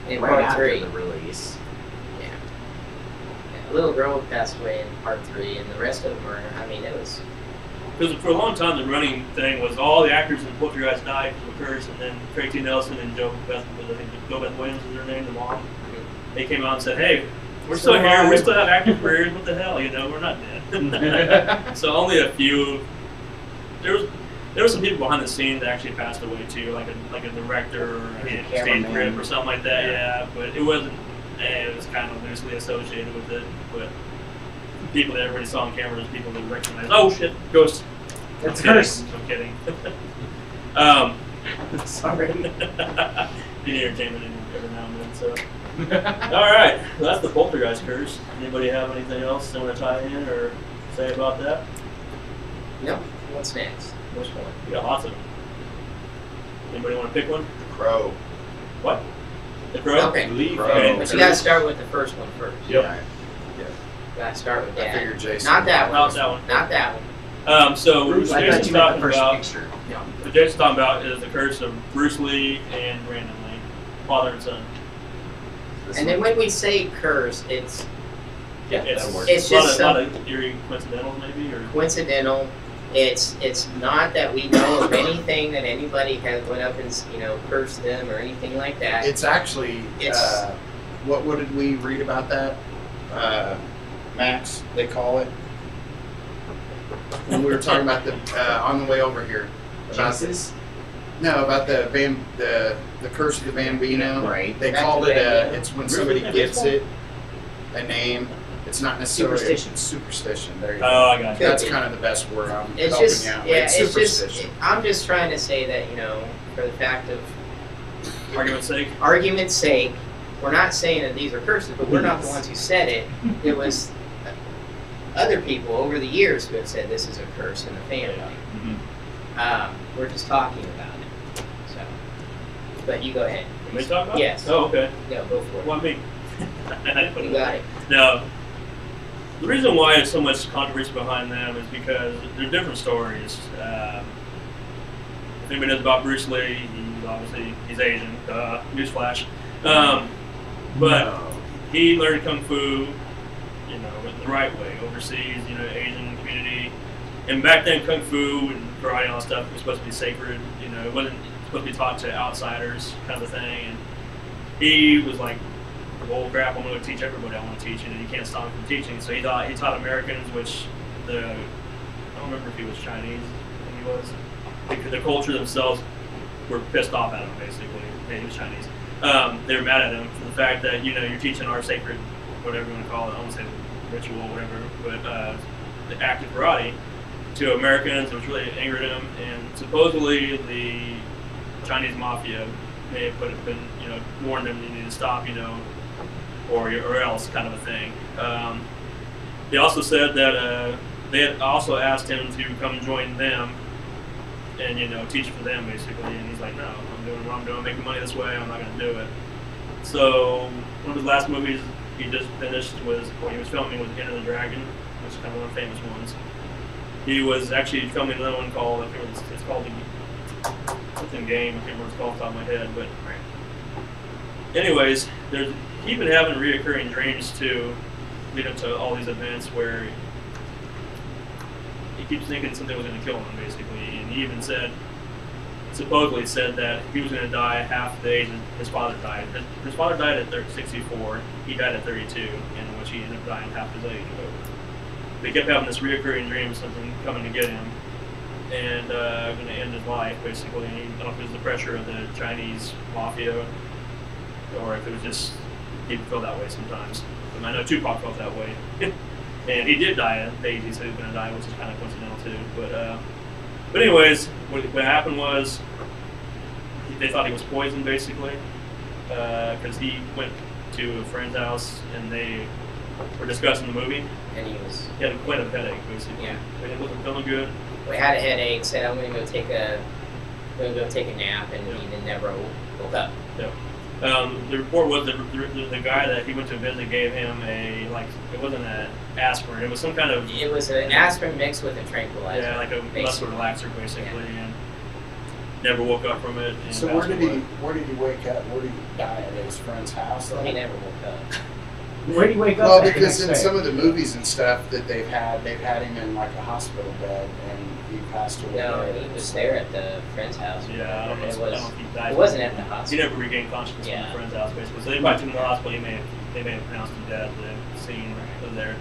[SPEAKER 8] in
[SPEAKER 7] right
[SPEAKER 8] part
[SPEAKER 7] after
[SPEAKER 8] 3.
[SPEAKER 7] the release.
[SPEAKER 8] Yeah. A little girl passed away in part 3, and the rest of them are. I mean, it was.
[SPEAKER 5] Because for a long time, the running thing was all the actors in Poltergeist died because of a curse, and then Craig T. Nelson and Joe Beth Williams is their name, the mom. They came out and said, "Hey, we're still here. We still have active careers. What the hell? You know, we're not dead." So only a few. There were some people behind the scenes that actually passed away too, like a director or a stage
[SPEAKER 7] cameraman.
[SPEAKER 5] grip or something like that. Yeah, but it wasn't. It was kind of loosely associated with it, but people that everybody saw on camera, people that recognized. Oh shit, ghosts.
[SPEAKER 7] It's
[SPEAKER 5] I'm kidding.
[SPEAKER 7] cursed.
[SPEAKER 5] I'm kidding.
[SPEAKER 7] Sorry.
[SPEAKER 5] You need entertainment every now and then. So, all right, well, that's the Poltergeist curse. Anybody have anything else they want to tie in or say about that?
[SPEAKER 8] No. What's next? Which one?
[SPEAKER 5] We got lots of them. Anybody want to pick one?
[SPEAKER 1] The Crow.
[SPEAKER 5] What? The Crow?
[SPEAKER 8] Okay.
[SPEAKER 5] Okay.
[SPEAKER 8] But you gotta start with the first one first.
[SPEAKER 5] Yep.
[SPEAKER 1] Yeah,
[SPEAKER 8] You gotta start with
[SPEAKER 1] I
[SPEAKER 8] that.
[SPEAKER 1] figured Jason.
[SPEAKER 8] Not that one.
[SPEAKER 5] Not that one.
[SPEAKER 8] Not that one.
[SPEAKER 5] So
[SPEAKER 7] I
[SPEAKER 5] Jason's
[SPEAKER 7] thought you meant the
[SPEAKER 5] talking
[SPEAKER 7] first
[SPEAKER 5] about
[SPEAKER 7] picture.
[SPEAKER 5] what Jason's talking about is the curse of Bruce Lee and Brandon Lee, father and son.
[SPEAKER 8] And then when we say curse, it's
[SPEAKER 5] Yeah,
[SPEAKER 8] It's
[SPEAKER 5] a lot
[SPEAKER 8] just
[SPEAKER 5] of eerie coincidentals maybe, or
[SPEAKER 8] coincidental. It's not that we know of anything that anybody has went up and cursed them or anything like that.
[SPEAKER 1] It's actually what did we read about that? Max, they call it. When we were talking about the on the way over here.
[SPEAKER 7] Jesus?
[SPEAKER 1] No, about the curse of the Bambino.
[SPEAKER 7] Right.
[SPEAKER 1] They
[SPEAKER 8] Back
[SPEAKER 1] call
[SPEAKER 8] to
[SPEAKER 1] it
[SPEAKER 8] Bambino.
[SPEAKER 1] it's when somebody gives it a name. It's not necessarily
[SPEAKER 7] Superstition.
[SPEAKER 1] Superstition. There you go.
[SPEAKER 5] Oh, I got you.
[SPEAKER 1] That's kind of the best word I'm
[SPEAKER 8] It's
[SPEAKER 1] helping
[SPEAKER 8] just
[SPEAKER 1] you out.
[SPEAKER 8] yeah.
[SPEAKER 1] It's
[SPEAKER 8] It's just
[SPEAKER 1] superstition.
[SPEAKER 8] I'm just trying to say that for the fact of
[SPEAKER 5] Argument's sake.
[SPEAKER 8] we're not saying that these are curses, but we're not the ones who said it. It was other people over the years who have said this is a curse in the family.
[SPEAKER 5] Mm-hmm.
[SPEAKER 8] We're just talking about it. So, but you go ahead.
[SPEAKER 5] Can we talk about it?
[SPEAKER 8] Yes.
[SPEAKER 5] Oh, okay.
[SPEAKER 8] No, go for it.
[SPEAKER 5] Well, me.
[SPEAKER 8] You got it.
[SPEAKER 5] Now, the reason why there's so much controversy behind them is because they're different stories. If anybody knows about Bruce Lee, he's Asian. Newsflash. But he learned Kung Fu, the right way, overseas, Asian community. And back then, Kung Fu and karate and all that stuff was supposed to be sacred. It wasn't supposed to be taught to outsiders, kind of a thing. And he was like, "Well, crap, I'm going to teach everybody I want to teach, and you can't stop me from teaching." So he taught Americans, which I don't remember if he was Chinese. I think he was. The culture themselves were pissed off at him, basically. Yeah, he was Chinese. They were mad at him for the fact that you're teaching our sacred, whatever you want to call it. I won't say ritual, whatever, but the act of karate to Americans, which really angered him. And supposedly the Chinese mafia may have warned him you need to stop, or else, kind of a thing. They also said that they had also asked him to come join them and teach for them, basically. And he's like, "No, I'm doing what I'm doing, making money this way. I'm not going to do it." So one of his last movies he just finished was when he was filming with Enter the Dragon, which is kind of one of the famous ones. He was actually filming another one called, it's called something Game. I can't remember what it's called off the top of my head, but anyways, he's been having reoccurring dreams too, lead up to all these events where he keeps thinking something was going to kill him, basically. And he even supposedly said that he was going to die half the age his father died. His father died at 64. He died at 32, in which he ended up dying half his age. But he kept having this reoccurring dream of something coming to get him and going to end his life, basically. And I don't know if it was the pressure of the Chinese mafia or if it was just people feel that way sometimes. And I know Tupac felt that way. And he did die at the age he said he was going to die, which is kind of coincidental too. But anyways, what happened was they thought he was poisoned, basically, because he went to a friend's house and they were discussing the movie.
[SPEAKER 8] And he
[SPEAKER 5] had quite a headache, basically.
[SPEAKER 8] Yeah.
[SPEAKER 5] He wasn't feeling good.
[SPEAKER 8] We had a headache. Said I'm going to go take a nap, and he never woke up.
[SPEAKER 5] Yeah. The report was the guy that he went to visit gave him it wasn't an aspirin, it was some kind of...
[SPEAKER 8] It was an aspirin mixed with a tranquilizer.
[SPEAKER 5] Yeah, like a muscle relaxer, basically, and never woke up from it. And
[SPEAKER 1] so where did he wake up? Where did he die? At his friend's house?
[SPEAKER 8] Well, he never woke up.
[SPEAKER 7] Where do you wake up?
[SPEAKER 1] Well, because in some of the movies and stuff that they've had him in like a hospital bed and he passed away.
[SPEAKER 8] No, he was there at the friend's house.
[SPEAKER 5] Yeah, I don't know if he died.
[SPEAKER 8] It wasn't at the hospital.
[SPEAKER 5] He never regained consciousness from the friend's house, basically. So they probably took him to the hospital. They may have pronounced him dead. The scene was there.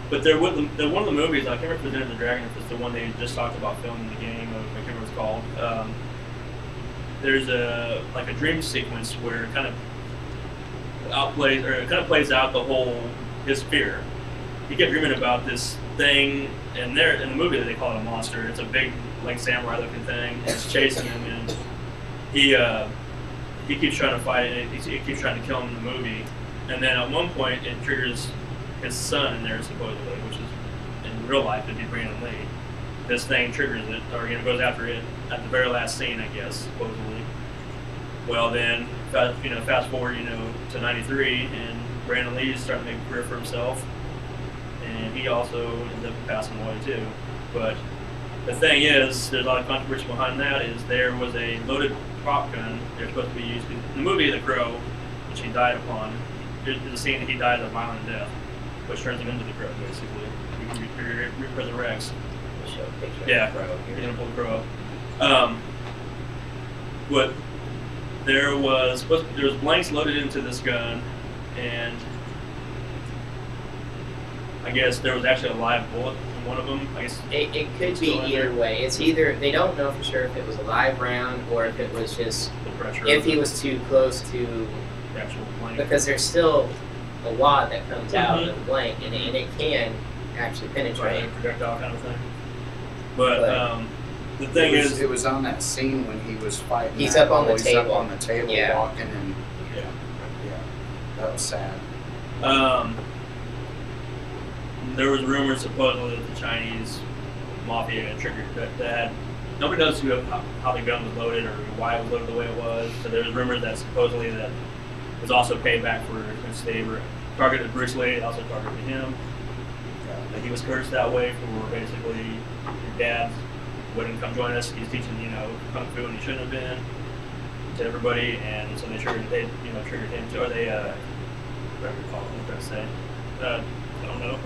[SPEAKER 5] But one of the movies, I can't remember if it was Enter the Dragon, if it's the one they just talked about filming the game of, I can't remember what it's called. There's a dream sequence where it kind of plays out the whole his fear. He kept dreaming about this thing, and in the movie they call it a monster. It's a big samurai looking thing. It's chasing him, and he keeps trying to fight it. He keeps trying to kill him in the movie, and then at one point it triggers his son in there supposedly, which is in real life it'd be Brandon Lee. This thing triggers it, or goes after it at the very last scene, I guess, supposedly. Well, then fast forward to '93, and Brandon Lee's starting to make a career for himself, and he also ended up passing away too. But the thing is, there's a lot of controversy behind that. Is there was a loaded prop gun they're supposed to be used in the movie The Crow, which he died upon. There's a scene that he died a violent death, which turns him into the Crow basically, resurrects.
[SPEAKER 8] Show a picture
[SPEAKER 5] Yeah,
[SPEAKER 8] of the crow
[SPEAKER 5] you're
[SPEAKER 8] here.
[SPEAKER 5] gonna pull the crow up. What there was blanks loaded into this gun, and I guess there was actually a live bullet in one of them. I guess
[SPEAKER 8] It could be
[SPEAKER 5] Still in
[SPEAKER 8] either
[SPEAKER 5] there?
[SPEAKER 8] way. It's either they don't know for sure if it was a live round or if it was just
[SPEAKER 5] the pressure.
[SPEAKER 8] if
[SPEAKER 5] of
[SPEAKER 8] he was too close to,
[SPEAKER 5] the actual blank.
[SPEAKER 8] because there's still a wad that comes out
[SPEAKER 5] Mhm.
[SPEAKER 8] of the blank, and it can actually penetrate.
[SPEAKER 5] Projectile kind of thing. But
[SPEAKER 8] But-
[SPEAKER 5] the thing is,
[SPEAKER 1] it was on that scene when he was fighting.
[SPEAKER 8] He's
[SPEAKER 1] that
[SPEAKER 8] up on the
[SPEAKER 1] boy. He's
[SPEAKER 8] table.
[SPEAKER 1] up on the table,
[SPEAKER 8] Yeah.
[SPEAKER 1] walking, and
[SPEAKER 5] yeah.
[SPEAKER 1] that was sad.
[SPEAKER 5] There was rumors supposedly that the Chinese mafia had triggered that nobody knows how the gun was loaded or why it was loaded the way it was. So there was rumors that supposedly that it was also payback for since they were targeted Bruce Lee, also targeted him. That he was cursed that way for basically your dad wouldn't come join us. He's teaching kung fu and he shouldn't have been to everybody, and so they triggered him too, or they whatever you call it. What I'm trying to say. I don't know.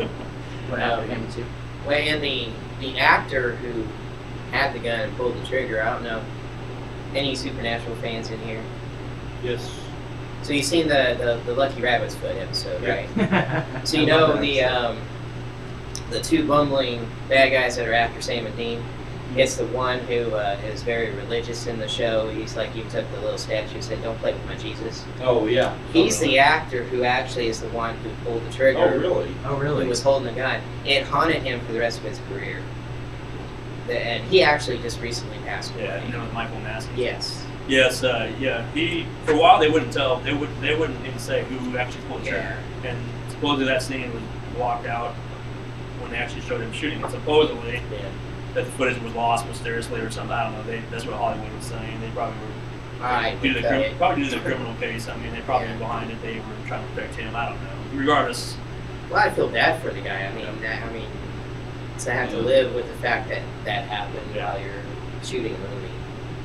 [SPEAKER 7] What happened to him too?
[SPEAKER 8] Well, and the actor who had the gun and pulled the trigger, I don't know. Any Supernatural fans in here?
[SPEAKER 6] Yes.
[SPEAKER 8] So you've seen the Lucky Rabbit's Foot episode,
[SPEAKER 6] Yeah.
[SPEAKER 8] right? So you know the two bumbling bad guys that are after Sam and Dean. It's the one who is very religious in the show. He's like, you took the little statue and said, "Don't play with my Jesus."
[SPEAKER 6] Oh yeah.
[SPEAKER 8] He's the actor who actually is the one who pulled the trigger.
[SPEAKER 6] Oh really?
[SPEAKER 7] Oh
[SPEAKER 8] Who
[SPEAKER 7] really?
[SPEAKER 8] was holding the gun. It haunted him for the rest of his career. And he actually just recently passed away.
[SPEAKER 5] Yeah, with Michael Massey.
[SPEAKER 8] Yes.
[SPEAKER 5] Yes, yeah. He for a while they wouldn't tell. They wouldn't even say who actually pulled the trigger. And supposedly that scene was blocked out when they actually showed him shooting. And supposedly
[SPEAKER 8] Yeah.
[SPEAKER 5] that the footage was lost mysteriously or something. I don't know. That's what Hollywood was saying. They probably were
[SPEAKER 8] Alright,
[SPEAKER 5] due to the
[SPEAKER 8] cut it.
[SPEAKER 5] probably due to the criminal case. I mean, they probably were behind it. They were trying to protect him. I don't know. Regardless,
[SPEAKER 8] Well, I feel bad for the guy. I mean, to have to live with the fact that that happened while you're shooting a movie.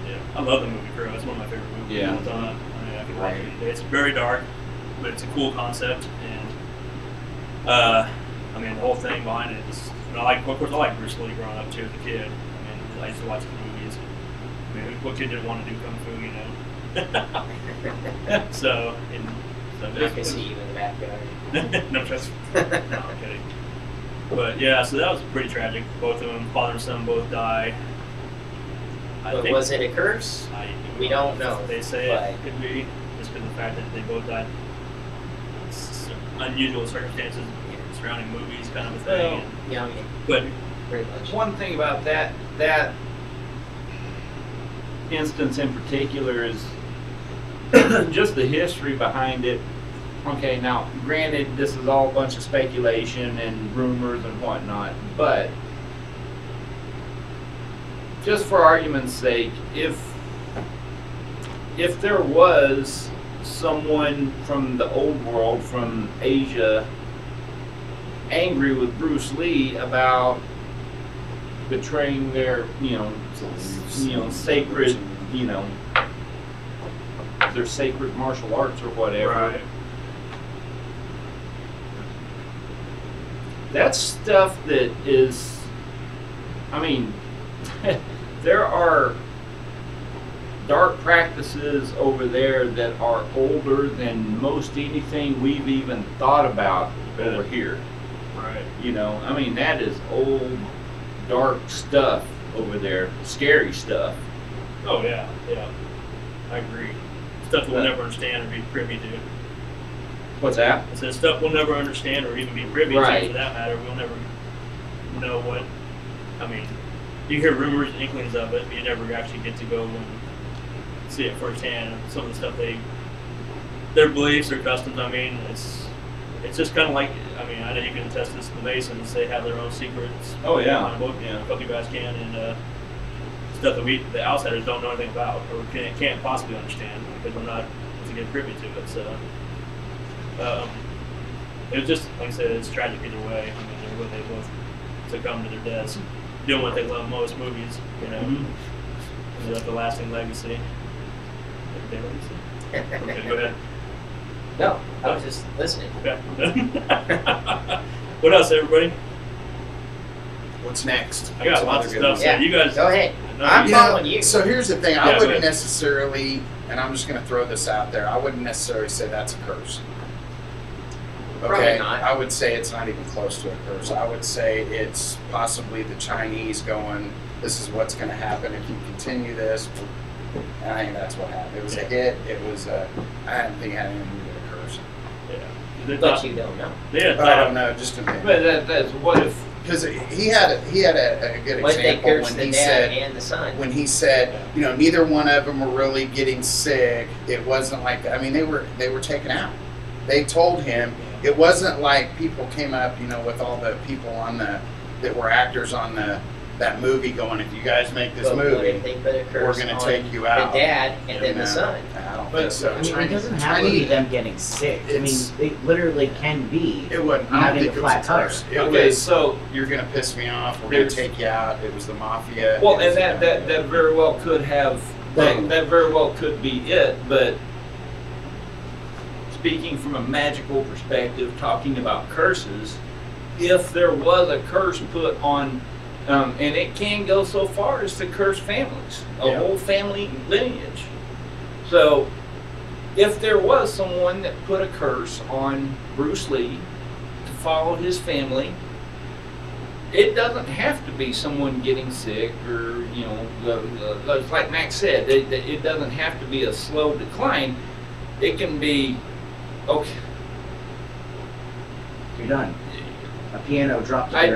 [SPEAKER 5] yeah, I love the movie Crow. It's one of my favorite movies
[SPEAKER 6] Yeah.
[SPEAKER 5] of all time. I mean, I can watch it any day. It's very dark, but it's a cool concept, and I mean, the whole thing behind it is. Of course, I like Bruce Lee growing up too as a kid. I mean, I used to watch the movies. I mean, what kid didn't want to do kung fu, you know? so
[SPEAKER 8] I can see you in the backyard.
[SPEAKER 5] no, I'm kidding. But yeah, so that was pretty tragic. Both of them, father and son, both die.
[SPEAKER 8] But was it a curse? We don't know.
[SPEAKER 5] They say
[SPEAKER 8] but
[SPEAKER 5] it could be just because of the fact that they both died. Unusual circumstances surrounding movies, kind of a thing.
[SPEAKER 6] Well,
[SPEAKER 8] yeah, I mean,
[SPEAKER 5] But
[SPEAKER 8] pretty much.
[SPEAKER 6] One thing about that instance in particular is just the history behind it. Okay, now granted, this is all a bunch of speculation and rumors and whatnot, but just for argument's sake, if there was someone from the old world, from Asia, angry with Bruce Lee about betraying their, sacred, their sacred martial arts or whatever.
[SPEAKER 5] right.
[SPEAKER 6] That's stuff that is, I mean, there are dark practices over there that are older than most anything we've even thought about over here.
[SPEAKER 5] Right.
[SPEAKER 6] I mean, that is old, dark stuff over there, scary stuff.
[SPEAKER 5] Oh yeah, yeah. I agree. Stuff we'll never understand or be privy to.
[SPEAKER 6] What's that?
[SPEAKER 5] I said stuff we'll never understand or even be privy
[SPEAKER 6] Right.
[SPEAKER 5] to, for that matter. We'll never know what. I mean, you hear rumors and inklings of it, but you never actually get to go and see it firsthand. Some of the stuff their beliefs, their customs. I mean, it's just kind of like. I mean, I know you can attest this to the Masons. They have their own secrets.
[SPEAKER 6] Oh yeah.
[SPEAKER 5] On a book,
[SPEAKER 6] Yeah.
[SPEAKER 5] a couple of you guys can, and stuff that the outsiders don't know anything about or can't possibly understand because we're not to get privy to it. So. It was just, like I said, it's tragic either way. I mean, they both succumbed to their deaths, doing what they love most, movies,
[SPEAKER 6] Mhm.
[SPEAKER 5] And they left a lasting legacy. Okay, go ahead.
[SPEAKER 8] No, I was just listening.
[SPEAKER 5] Okay. What else, everybody?
[SPEAKER 1] What's next?
[SPEAKER 5] I got
[SPEAKER 1] Some
[SPEAKER 5] lots
[SPEAKER 1] other
[SPEAKER 5] of
[SPEAKER 1] good
[SPEAKER 5] stuff.
[SPEAKER 1] ones.
[SPEAKER 5] So you guys
[SPEAKER 8] Go ahead.
[SPEAKER 5] No,
[SPEAKER 8] I'm
[SPEAKER 5] you-
[SPEAKER 8] following you.
[SPEAKER 1] So here's the thing.
[SPEAKER 5] Yeah,
[SPEAKER 1] I
[SPEAKER 5] go
[SPEAKER 1] wouldn't
[SPEAKER 5] ahead.
[SPEAKER 1] necessarily, and I'm just going to throw this out there. I wouldn't necessarily say that's a curse.
[SPEAKER 8] Probably
[SPEAKER 1] Okay,
[SPEAKER 8] not.
[SPEAKER 1] I would say it's not even close to a curse. I would say it's possibly the Chinese going, this is what's going to happen if you continue this. And I think that's what happened. It was a hit. It was a, I didn't think it had anything to do with a curse.
[SPEAKER 5] Yeah. They
[SPEAKER 8] But
[SPEAKER 5] thought,
[SPEAKER 8] you don't know.
[SPEAKER 5] they had
[SPEAKER 1] I
[SPEAKER 5] thought
[SPEAKER 1] don't know, just a minute.
[SPEAKER 6] But that's what if
[SPEAKER 1] Because he had a good
[SPEAKER 8] What if they
[SPEAKER 1] example
[SPEAKER 8] curse
[SPEAKER 1] when
[SPEAKER 8] the
[SPEAKER 1] he
[SPEAKER 8] dad
[SPEAKER 1] said,
[SPEAKER 8] and the son?
[SPEAKER 1] when he said, you know, neither one of them were really getting sick. It wasn't like, I mean, they were taken out. They told him it wasn't like people came up, you know, with all the people on that were actors on that movie going, if you guys make this
[SPEAKER 8] But what
[SPEAKER 1] movie,
[SPEAKER 8] if they put a curse
[SPEAKER 1] we're going to
[SPEAKER 8] on
[SPEAKER 1] take you out.
[SPEAKER 8] the dad and then
[SPEAKER 1] No,
[SPEAKER 8] the son?
[SPEAKER 1] I don't
[SPEAKER 6] But,
[SPEAKER 1] think so.
[SPEAKER 7] I mean, it doesn't have to be them getting sick. I mean,
[SPEAKER 1] It's-
[SPEAKER 7] they literally can be.
[SPEAKER 1] It wasn't. I don't
[SPEAKER 7] Having
[SPEAKER 1] think
[SPEAKER 7] a
[SPEAKER 1] it was
[SPEAKER 7] flat
[SPEAKER 1] a
[SPEAKER 7] tire.
[SPEAKER 1] curse. It
[SPEAKER 6] okay,
[SPEAKER 1] was,
[SPEAKER 6] so
[SPEAKER 1] you're going to piss me off. We're going to
[SPEAKER 6] There's-
[SPEAKER 1] take you out. It was the mafia.
[SPEAKER 6] well,
[SPEAKER 1] It was
[SPEAKER 6] and that very well could have that very well could be it, but speaking from a magical perspective, talking about curses, if there was a curse put on, and it can go so far as to curse families, a
[SPEAKER 1] Yeah.
[SPEAKER 6] whole family lineage. So, if there was someone that put a curse on Bruce Lee to follow his family, it doesn't have to be someone getting sick or, you know, like Max said, it doesn't have to be a slow decline. It can be, okay,
[SPEAKER 7] You're done. A piano dropped.
[SPEAKER 6] I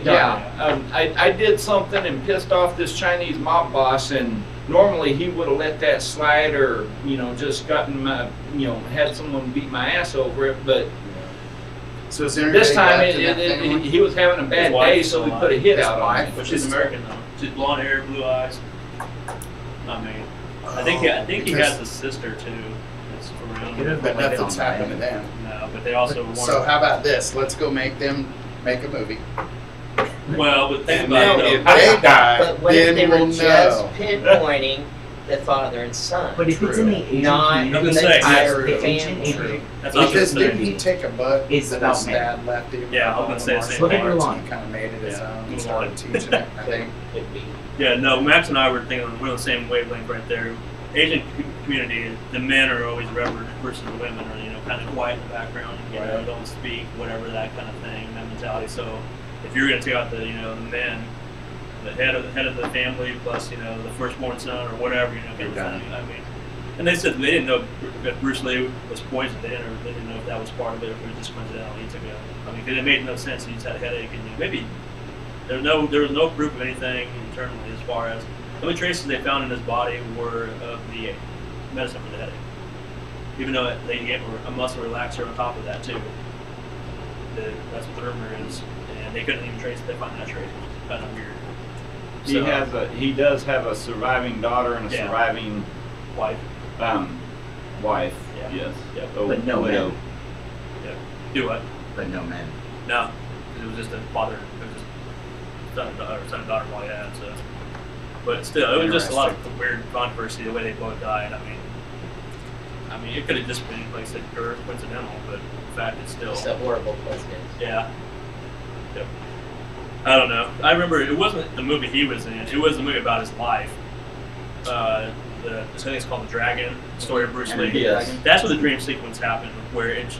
[SPEAKER 7] Done.
[SPEAKER 6] did something and pissed off this Chinese mob boss, and normally he would have let that slide or, you know, just gotten my, you know, had someone beat my ass over it, but
[SPEAKER 1] So is there
[SPEAKER 6] this
[SPEAKER 1] anybody
[SPEAKER 6] time
[SPEAKER 1] left in that family?
[SPEAKER 6] he was having a bad
[SPEAKER 5] His wife
[SPEAKER 6] day,
[SPEAKER 5] is
[SPEAKER 6] so we
[SPEAKER 5] alive.
[SPEAKER 6] put a hit
[SPEAKER 1] His
[SPEAKER 6] out on
[SPEAKER 1] wife?
[SPEAKER 6] him.
[SPEAKER 5] but she's American though. She's blonde hair, blue eyes. I mean, I think he
[SPEAKER 1] because-
[SPEAKER 5] has a sister too. That's around.
[SPEAKER 7] Could have
[SPEAKER 1] But
[SPEAKER 7] been
[SPEAKER 1] nothing's
[SPEAKER 7] on
[SPEAKER 1] happened to
[SPEAKER 7] Miami.
[SPEAKER 1] them.
[SPEAKER 5] No, but they also want.
[SPEAKER 1] So how about this? Let's go make them make a movie.
[SPEAKER 5] Well, but think
[SPEAKER 1] And
[SPEAKER 5] about
[SPEAKER 1] then
[SPEAKER 5] it
[SPEAKER 1] if
[SPEAKER 5] though.
[SPEAKER 1] they die,
[SPEAKER 8] But what if they
[SPEAKER 1] then
[SPEAKER 8] were
[SPEAKER 1] we'll
[SPEAKER 8] just
[SPEAKER 1] know.
[SPEAKER 8] pinpointing the father and son?
[SPEAKER 7] But if it's in the Asian
[SPEAKER 8] Not
[SPEAKER 7] community,
[SPEAKER 5] the
[SPEAKER 8] entire
[SPEAKER 7] the
[SPEAKER 8] family.
[SPEAKER 7] ancient Asian,
[SPEAKER 5] That's what I was
[SPEAKER 1] Because
[SPEAKER 5] gonna
[SPEAKER 1] didn't
[SPEAKER 5] say.
[SPEAKER 1] he take a butt
[SPEAKER 7] It's
[SPEAKER 1] that
[SPEAKER 7] about
[SPEAKER 1] his
[SPEAKER 7] men.
[SPEAKER 1] dad left him?
[SPEAKER 5] Yeah, I was gonna say the same
[SPEAKER 7] Look at
[SPEAKER 5] thing.
[SPEAKER 7] Mulan.
[SPEAKER 1] He kind of made it his
[SPEAKER 5] Yeah,
[SPEAKER 1] own.
[SPEAKER 5] Mulan.
[SPEAKER 1] Started teaching it, I think.
[SPEAKER 8] Could be.
[SPEAKER 5] Yeah, no, Max and I were thinking we're on the same wavelength right there. Asian community, the men are always reverent versus the women are, you know, kind of quiet in the background, you know,
[SPEAKER 1] Right.
[SPEAKER 5] don't speak, whatever, that kind of thing, that mentality. So if you're going to take out the, you know, the men, the head of the family plus, you know, the firstborn son or whatever, you know, kind of
[SPEAKER 1] You're
[SPEAKER 5] thing. I mean, and they said they didn't know if Bruce Lee was poisoned. They didn't know if that was part of it, or if it was just coincidental. He took a, I mean, 'cause it made no sense. He just had a headache, and you know, maybe there was no proof of anything internally as far as the only traces they found in his body were of the medicine for the headache. Even though they gave him a muscle relaxer on top of that too. That's what the rumor is, and they couldn't even trace. They find that trace, which is kind of weird.
[SPEAKER 6] He does have a surviving daughter and a
[SPEAKER 5] Yeah.
[SPEAKER 6] surviving
[SPEAKER 5] wife.
[SPEAKER 6] wife.
[SPEAKER 5] Yeah.
[SPEAKER 6] Yes.
[SPEAKER 5] Yep.
[SPEAKER 6] Oh,
[SPEAKER 7] But no
[SPEAKER 6] widow.
[SPEAKER 7] men.
[SPEAKER 5] Yeah. Do what?
[SPEAKER 7] But no men.
[SPEAKER 5] No, it was just a father. It was just son and daughter while he had. So, but still, it was just a lot of weird controversy the way they both died. I mean, it could have just been, like I said, coincidental, but in fact, it's still.
[SPEAKER 8] It's a horrible coincidence.
[SPEAKER 5] Yeah. Yep. I don't know. I remember it wasn't the movie he was in. It was the movie about his life. I think it's called The Dragon, Story of Bruce Lee.
[SPEAKER 6] Yes.
[SPEAKER 5] That's where the dream sequence happened, where it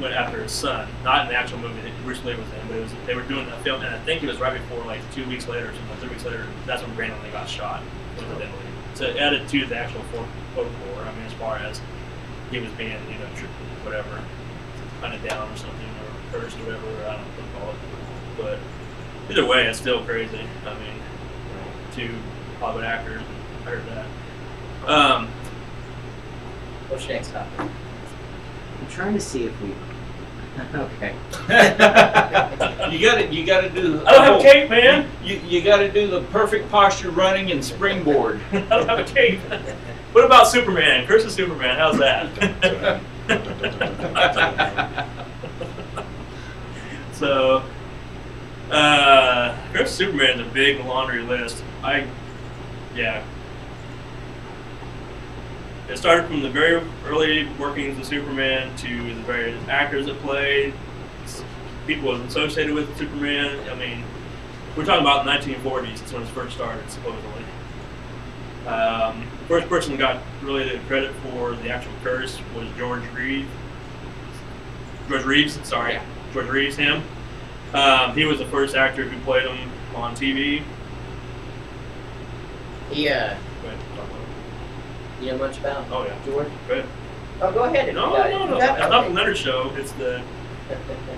[SPEAKER 5] went after his son. Not in the actual movie that Bruce Lee was in, but they were doing a film, and I think it was right before, like 2 weeks later or something, 3 weeks later, that's when Brandon Lee got shot, incidentally. So it added to the actual folklore. I mean, as far as he was being, you know, whatever, kind of down or something, or cursed or whatever, I don't know what to call it. But either way, it's still crazy. I mean, two Hollywood actors, I heard that.
[SPEAKER 8] What's your next topic?
[SPEAKER 7] I'm trying to see if we. Okay.
[SPEAKER 6] You gotta do.
[SPEAKER 5] I don't have a cape, man.
[SPEAKER 6] You gotta do the perfect posture running and springboard.
[SPEAKER 5] I don't have a cape. What about Superman? Curse of Superman. How's that? So, Curse of Superman is a big laundry list. Yeah. It started from the very early workings of Superman to the various actors that played, people associated with Superman. I mean, We're talking about the 1940s. That's when it first started, supposedly. First person who got really the credit for the actual curse was George Reeves. George Reeves, sorry.
[SPEAKER 8] Yeah.
[SPEAKER 5] George Reeves, him. He was the first actor who played him on TV.
[SPEAKER 8] He,
[SPEAKER 5] Go ahead, talk about it.
[SPEAKER 8] you know much about
[SPEAKER 5] Oh, yeah.
[SPEAKER 8] George?
[SPEAKER 5] Go ahead.
[SPEAKER 8] Oh, go ahead. If
[SPEAKER 5] No,
[SPEAKER 8] you got it.
[SPEAKER 5] no, no.
[SPEAKER 8] You got
[SPEAKER 5] It's
[SPEAKER 8] it?
[SPEAKER 5] not
[SPEAKER 8] Okay.
[SPEAKER 5] the Leonard Show. It's the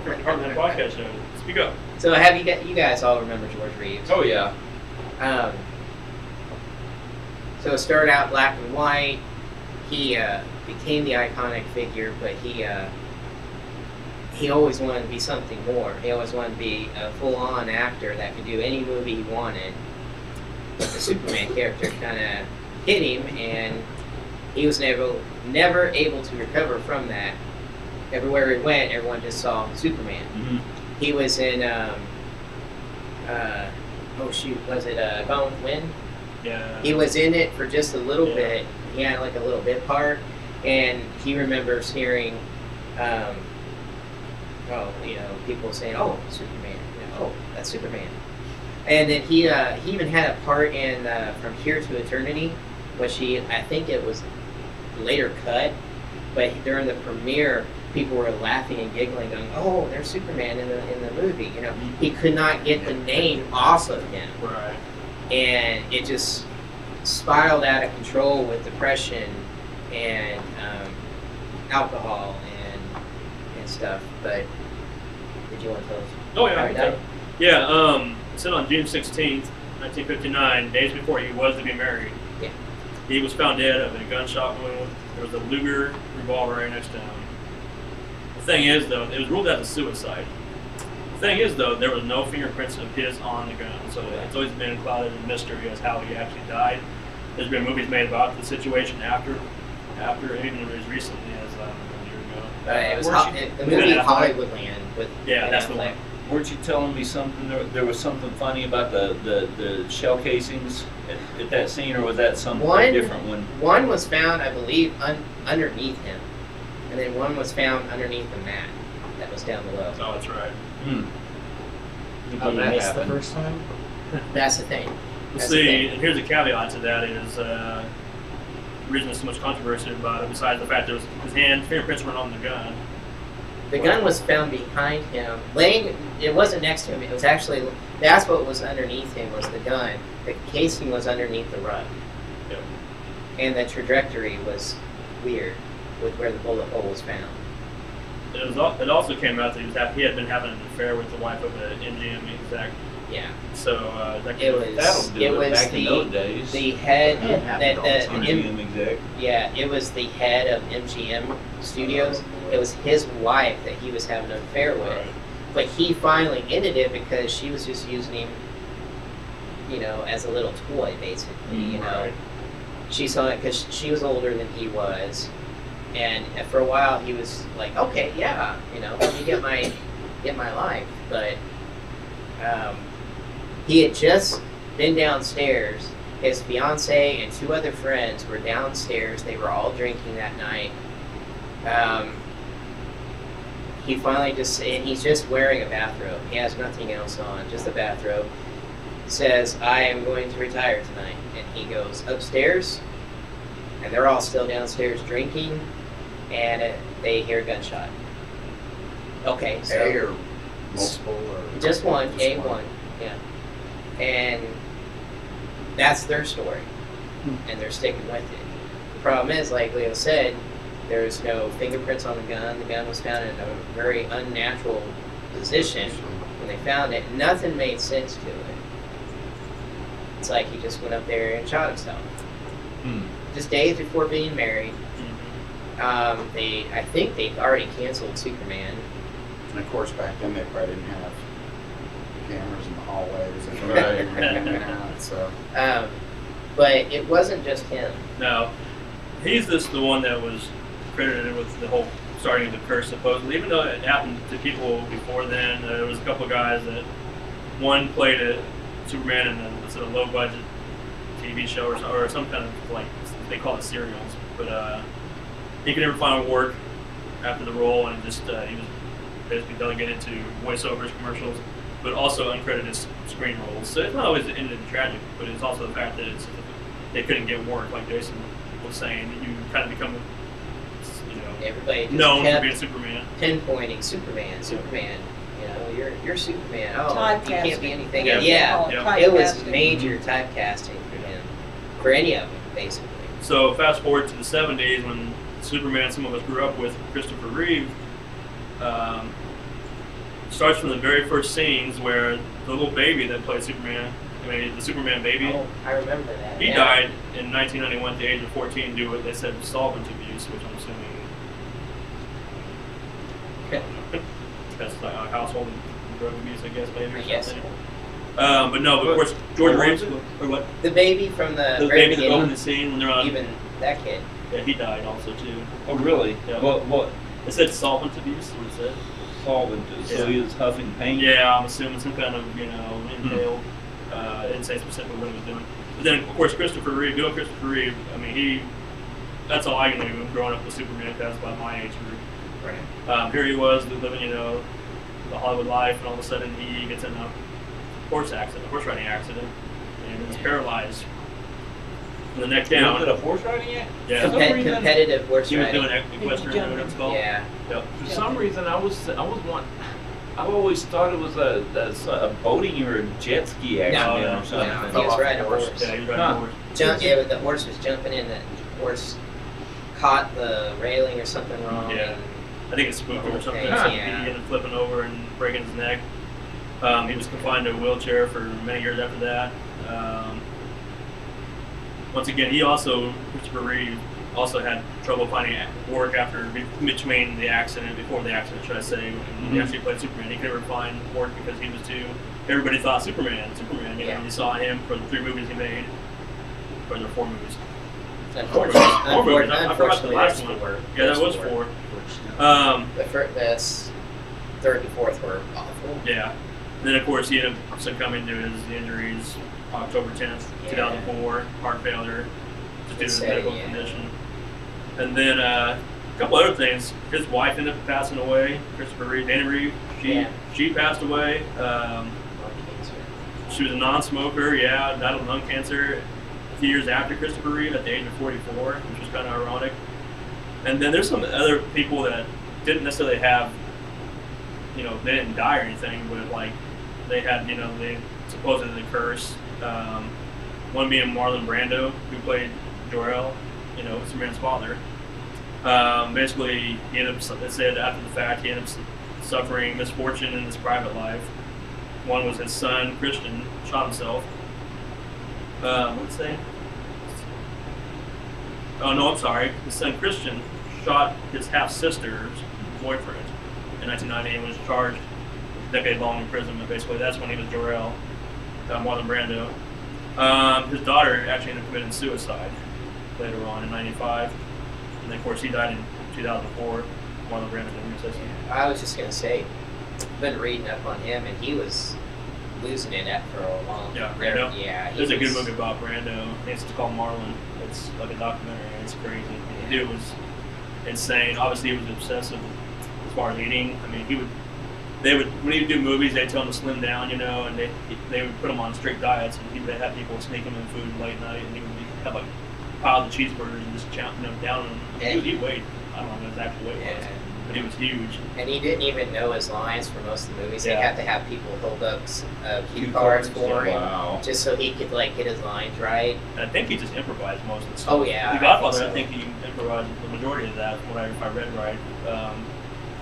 [SPEAKER 5] Cryptic Heartland podcast show. Speak up.
[SPEAKER 8] So have you guys all remember George Reeves?
[SPEAKER 6] Oh yeah.
[SPEAKER 8] So it started out black and white. He became the iconic figure, but he always wanted to be something more. He always wanted to be a full-on actor that could do any movie he wanted. But the Superman character kind of hit him, and he was never able to recover from that. Everywhere he went, everyone just saw Superman.
[SPEAKER 6] Mm-hmm.
[SPEAKER 8] He was in, was it Gone with the Wind?
[SPEAKER 5] Yeah.
[SPEAKER 8] He was in it for just a little
[SPEAKER 5] Yeah.
[SPEAKER 8] bit. He had like a little bit part, and he remembers hearing, people saying, "Oh, Superman! Oh, that's Superman." And then he even had a part in From Here to Eternity, which I think it was later cut, but during the premiere, people were laughing and giggling, going, "Oh, there's Superman in the movie." You know, he could not get the name off of him.
[SPEAKER 5] Right.
[SPEAKER 8] And it just spiraled out of control with depression and alcohol and stuff. But did you want to tell us?
[SPEAKER 5] Oh, yeah.
[SPEAKER 8] How he died?
[SPEAKER 5] Yeah, it said on June 16th, 1959, days before he was to be married.
[SPEAKER 8] Yeah.
[SPEAKER 5] He was found dead of a gunshot wound. There was a Luger revolver right next to him. The thing is, though, it was ruled as a suicide. The thing is, though, there was no fingerprints of his on the gun, so it's always been clouded in mystery as how he actually died. There's been movies made about the situation after even as recently as a year ago.
[SPEAKER 8] It was the
[SPEAKER 5] Ben
[SPEAKER 8] movie
[SPEAKER 5] Affleck.
[SPEAKER 8] Hollywoodland with
[SPEAKER 5] Yeah,
[SPEAKER 8] Ben
[SPEAKER 5] that's the
[SPEAKER 8] Affleck.
[SPEAKER 5] one.
[SPEAKER 6] Weren't you telling me something? There was something funny about the shell casings at that scene, or was that some different one?
[SPEAKER 8] One was found, I believe, underneath him, and then one was found underneath the mat that was down below.
[SPEAKER 5] Oh, that's right.
[SPEAKER 6] How
[SPEAKER 7] You
[SPEAKER 6] that
[SPEAKER 7] missed the
[SPEAKER 6] happened?
[SPEAKER 7] first time?
[SPEAKER 8] That's the thing.
[SPEAKER 5] Well,
[SPEAKER 8] That's the
[SPEAKER 5] see,
[SPEAKER 8] thing.
[SPEAKER 5] and here's a caveat to that is the reason there's so much controversy about it, besides the fact that his fingerprints weren't on the gun.
[SPEAKER 8] The gun was found behind him, it wasn't next to him, it was actually, that's what was underneath him, was the gun. The casing was underneath the rug.
[SPEAKER 5] Yep.
[SPEAKER 8] And the trajectory was weird with where the bullet hole was found.
[SPEAKER 5] It also came out that he had been having an affair with the wife of an MGM exec.
[SPEAKER 8] Yeah.
[SPEAKER 5] So
[SPEAKER 6] That'll do it. Back in those days.
[SPEAKER 8] the head,
[SPEAKER 7] It happened all the time.
[SPEAKER 6] MGM exec.
[SPEAKER 8] yeah, it was the head of MGM Studios. It was his wife that he was having an affair with. But he finally ended it because she was just using him, as a little toy, basically, you know.
[SPEAKER 5] Right.
[SPEAKER 8] She saw it because she was older than he was. And for a while he was like, okay, yeah, let me get my life. But he had just been downstairs. His fiance and two other friends were downstairs. They were all drinking that night. He finally and he's just wearing a bathrobe. He has nothing else on, just a bathrobe. Says, I am going to retire tonight. And he goes upstairs, and they're all still downstairs drinking, and they hear a gunshot. Okay, so...
[SPEAKER 1] A or multiple or
[SPEAKER 8] just one,
[SPEAKER 1] just
[SPEAKER 8] A1,
[SPEAKER 1] one?
[SPEAKER 8] yeah. And that's their story, and they're sticking with it. The problem is, like Leo said, there's no fingerprints on the gun. The gun was found in a very unnatural position when they found it. Nothing made sense to it. It's like he just went up there and shot himself. Just days before being married. I think they've already canceled Superman.
[SPEAKER 1] And of course, back then they probably didn't have cameras in the hallways and
[SPEAKER 6] Right.
[SPEAKER 1] so.
[SPEAKER 8] But it wasn't just him.
[SPEAKER 5] No, he's the one that was credited with the whole starting of the curse, supposedly. Even though it happened to people before then, there was a couple of guys that one played a Superman in a low-budget TV show or some kind of, like, they call it serials. But he could never find work after the role, and just he was basically delegated to voiceovers, commercials. but also uncredited screen roles. So it's not always ended tragic, but it's also the fact that they couldn't get work, like Jason was saying. That you kind of become,
[SPEAKER 8] Everybody just
[SPEAKER 5] known for
[SPEAKER 8] kept
[SPEAKER 5] being Superman.
[SPEAKER 8] pinpointing Superman. You're Superman. Oh, you can't be anything.
[SPEAKER 5] Yeah.
[SPEAKER 8] Yeah. It was major typecasting for him, for any of them, basically.
[SPEAKER 5] So fast forward to the 70s when Superman, some of us grew up with, Christopher Reeve, starts from the very first scenes where the little baby that played Superman, the Superman baby,
[SPEAKER 8] Oh, I remember that.
[SPEAKER 5] he died in 1991 at the age of 14 due to what they said was solvent abuse, which I'm assuming that's like a household drug abuse, I guess, maybe, or
[SPEAKER 8] Yes.
[SPEAKER 5] something. But no, but of course, George Reeves, or what?
[SPEAKER 8] The baby from the
[SPEAKER 5] The
[SPEAKER 8] very
[SPEAKER 5] baby that
[SPEAKER 8] beginning,
[SPEAKER 5] opened the scene when they're on.
[SPEAKER 8] even that kid.
[SPEAKER 5] Yeah, he died also too.
[SPEAKER 6] Oh, really?
[SPEAKER 5] Yeah.
[SPEAKER 6] What
[SPEAKER 5] It said solvent abuse. What it said?
[SPEAKER 6] solvent? So he was huffing paint?
[SPEAKER 5] Yeah, I'm assuming some kind of inhaled. Didn't say specifically what he was doing. But then of course Christopher Reeve. I mean that's all I knew growing up with Superman. That's by my age group.
[SPEAKER 8] Right.
[SPEAKER 5] Here he was living the Hollywood life, and all of a sudden he gets in a horse riding accident, and is paralyzed from the neck down.
[SPEAKER 6] Was it a horse riding act?
[SPEAKER 5] Yeah.
[SPEAKER 8] Competitive horse
[SPEAKER 5] He was
[SPEAKER 8] riding.
[SPEAKER 5] doing equestrian, what it's called.
[SPEAKER 8] Yeah.
[SPEAKER 5] Yep.
[SPEAKER 6] For some reason, I always thought it was a boating or a jet ski accident
[SPEAKER 5] no,
[SPEAKER 6] or something.
[SPEAKER 8] no, he was riding a horse.
[SPEAKER 5] Yeah, he was riding a horse.
[SPEAKER 8] The horse was jumping in. The horse caught the railing or something wrong.
[SPEAKER 5] Yeah.
[SPEAKER 8] and
[SPEAKER 5] I think it's spooked or something.
[SPEAKER 8] Yeah.
[SPEAKER 5] He ended up flipping over and breaking his neck. He was confined to a wheelchair for many years after that. Once again, Christopher Reeve, also had trouble finding work before the accident, should I say, when he actually played Superman. He could never find work because he was everybody thought Superman. You saw him for the 3 movies he made, or there 4 movies.
[SPEAKER 8] Unfortunately,
[SPEAKER 5] I forgot the last one.
[SPEAKER 8] four.
[SPEAKER 5] Yeah, that was 4.
[SPEAKER 8] That's third and fourth were awful.
[SPEAKER 5] Yeah. And then, of course, he ended up succumbing to his injuries October 10th, 2004, heart failure, just due to his medical condition. And then a couple other things. His wife ended up passing away, Christopher Reeve, Dana Reeve. She passed away. She was a non-smoker, died of lung cancer a few years after Christopher Reeve at the age of 44, which was kind of ironic. And then there's some other people that didn't necessarily have, they didn't die or anything, but like they had, they supposedly the curse. One being Marlon Brando, who played Jor-El, Superman's father. Basically, he ended up, they said after the fact, he ended up suffering misfortune in his private life. One was his son, Christian, shot himself. What's that? Oh, no, I'm sorry. His son, Christian, shot his half-sister's boyfriend in 1990 and was charged with decade-long imprisonment. Basically, that's when he was Jor-El, Marlon Brando. His daughter actually ended up committing suicide later on in 95. And then, of course, he died in 2004. Marlon Brando didn't resist him.
[SPEAKER 8] I was just going to say, I've been reading up on him, and he was losing it for a long time.
[SPEAKER 5] Yeah, Brando?
[SPEAKER 8] Yeah.
[SPEAKER 5] There's a good movie about Brando. It's called Marlon. It's like a documentary. It's crazy. The dude was insane. Obviously, he was obsessive as far as eating. I mean, when he would do movies, they'd tell him to slim down, and they would put him on strict diets, and they'd have people sneak him in food late night, and he would have like piles of cheeseburgers and just down on him. He weighed, I don't know what his actual weight was, but he was huge.
[SPEAKER 8] And he didn't even know his lines for most of the movies.
[SPEAKER 5] Yeah.
[SPEAKER 8] They had to have people hold up cue cards for him,
[SPEAKER 6] Wow.
[SPEAKER 8] just so he could get his lines right.
[SPEAKER 5] And I think he just improvised most of the stuff.
[SPEAKER 8] Oh yeah.
[SPEAKER 5] The Godfather, I think he improvised the majority of that, if I read right.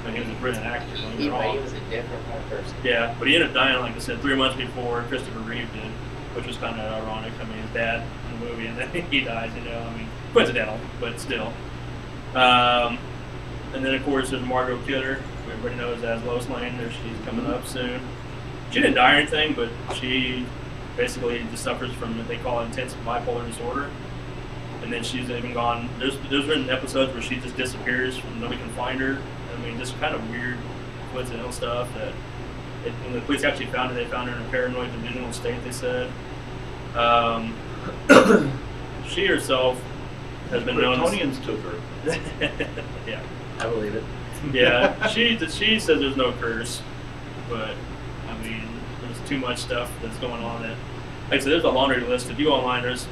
[SPEAKER 5] He was a brilliant actor.
[SPEAKER 8] He was a different kind of person.
[SPEAKER 5] Yeah, but he ended up dying, like I said, 3 months before Christopher Reeve did, which was kind of ironic. I mean, his dad in the movie, and then he dies, coincidental, but still. And then, of course, there's Margot Kidder, who everybody knows as Lois Lane. She's coming up soon. She didn't die or anything, but she basically just suffers from what they call intense bipolar disorder. And then she's even gone. There's been episodes where she just disappears, nobody can find her. I mean, just kind of weird, coincidental stuff that when the police actually found her, they found her in a paranoid delusional state, they said. She herself has been known
[SPEAKER 6] Kryptonians took her.
[SPEAKER 5] Yeah.
[SPEAKER 7] I believe it.
[SPEAKER 5] Yeah. She says there's no curse, but, I mean, too much stuff that's going on. That, like I said, there's a laundry list. If you go online, there's,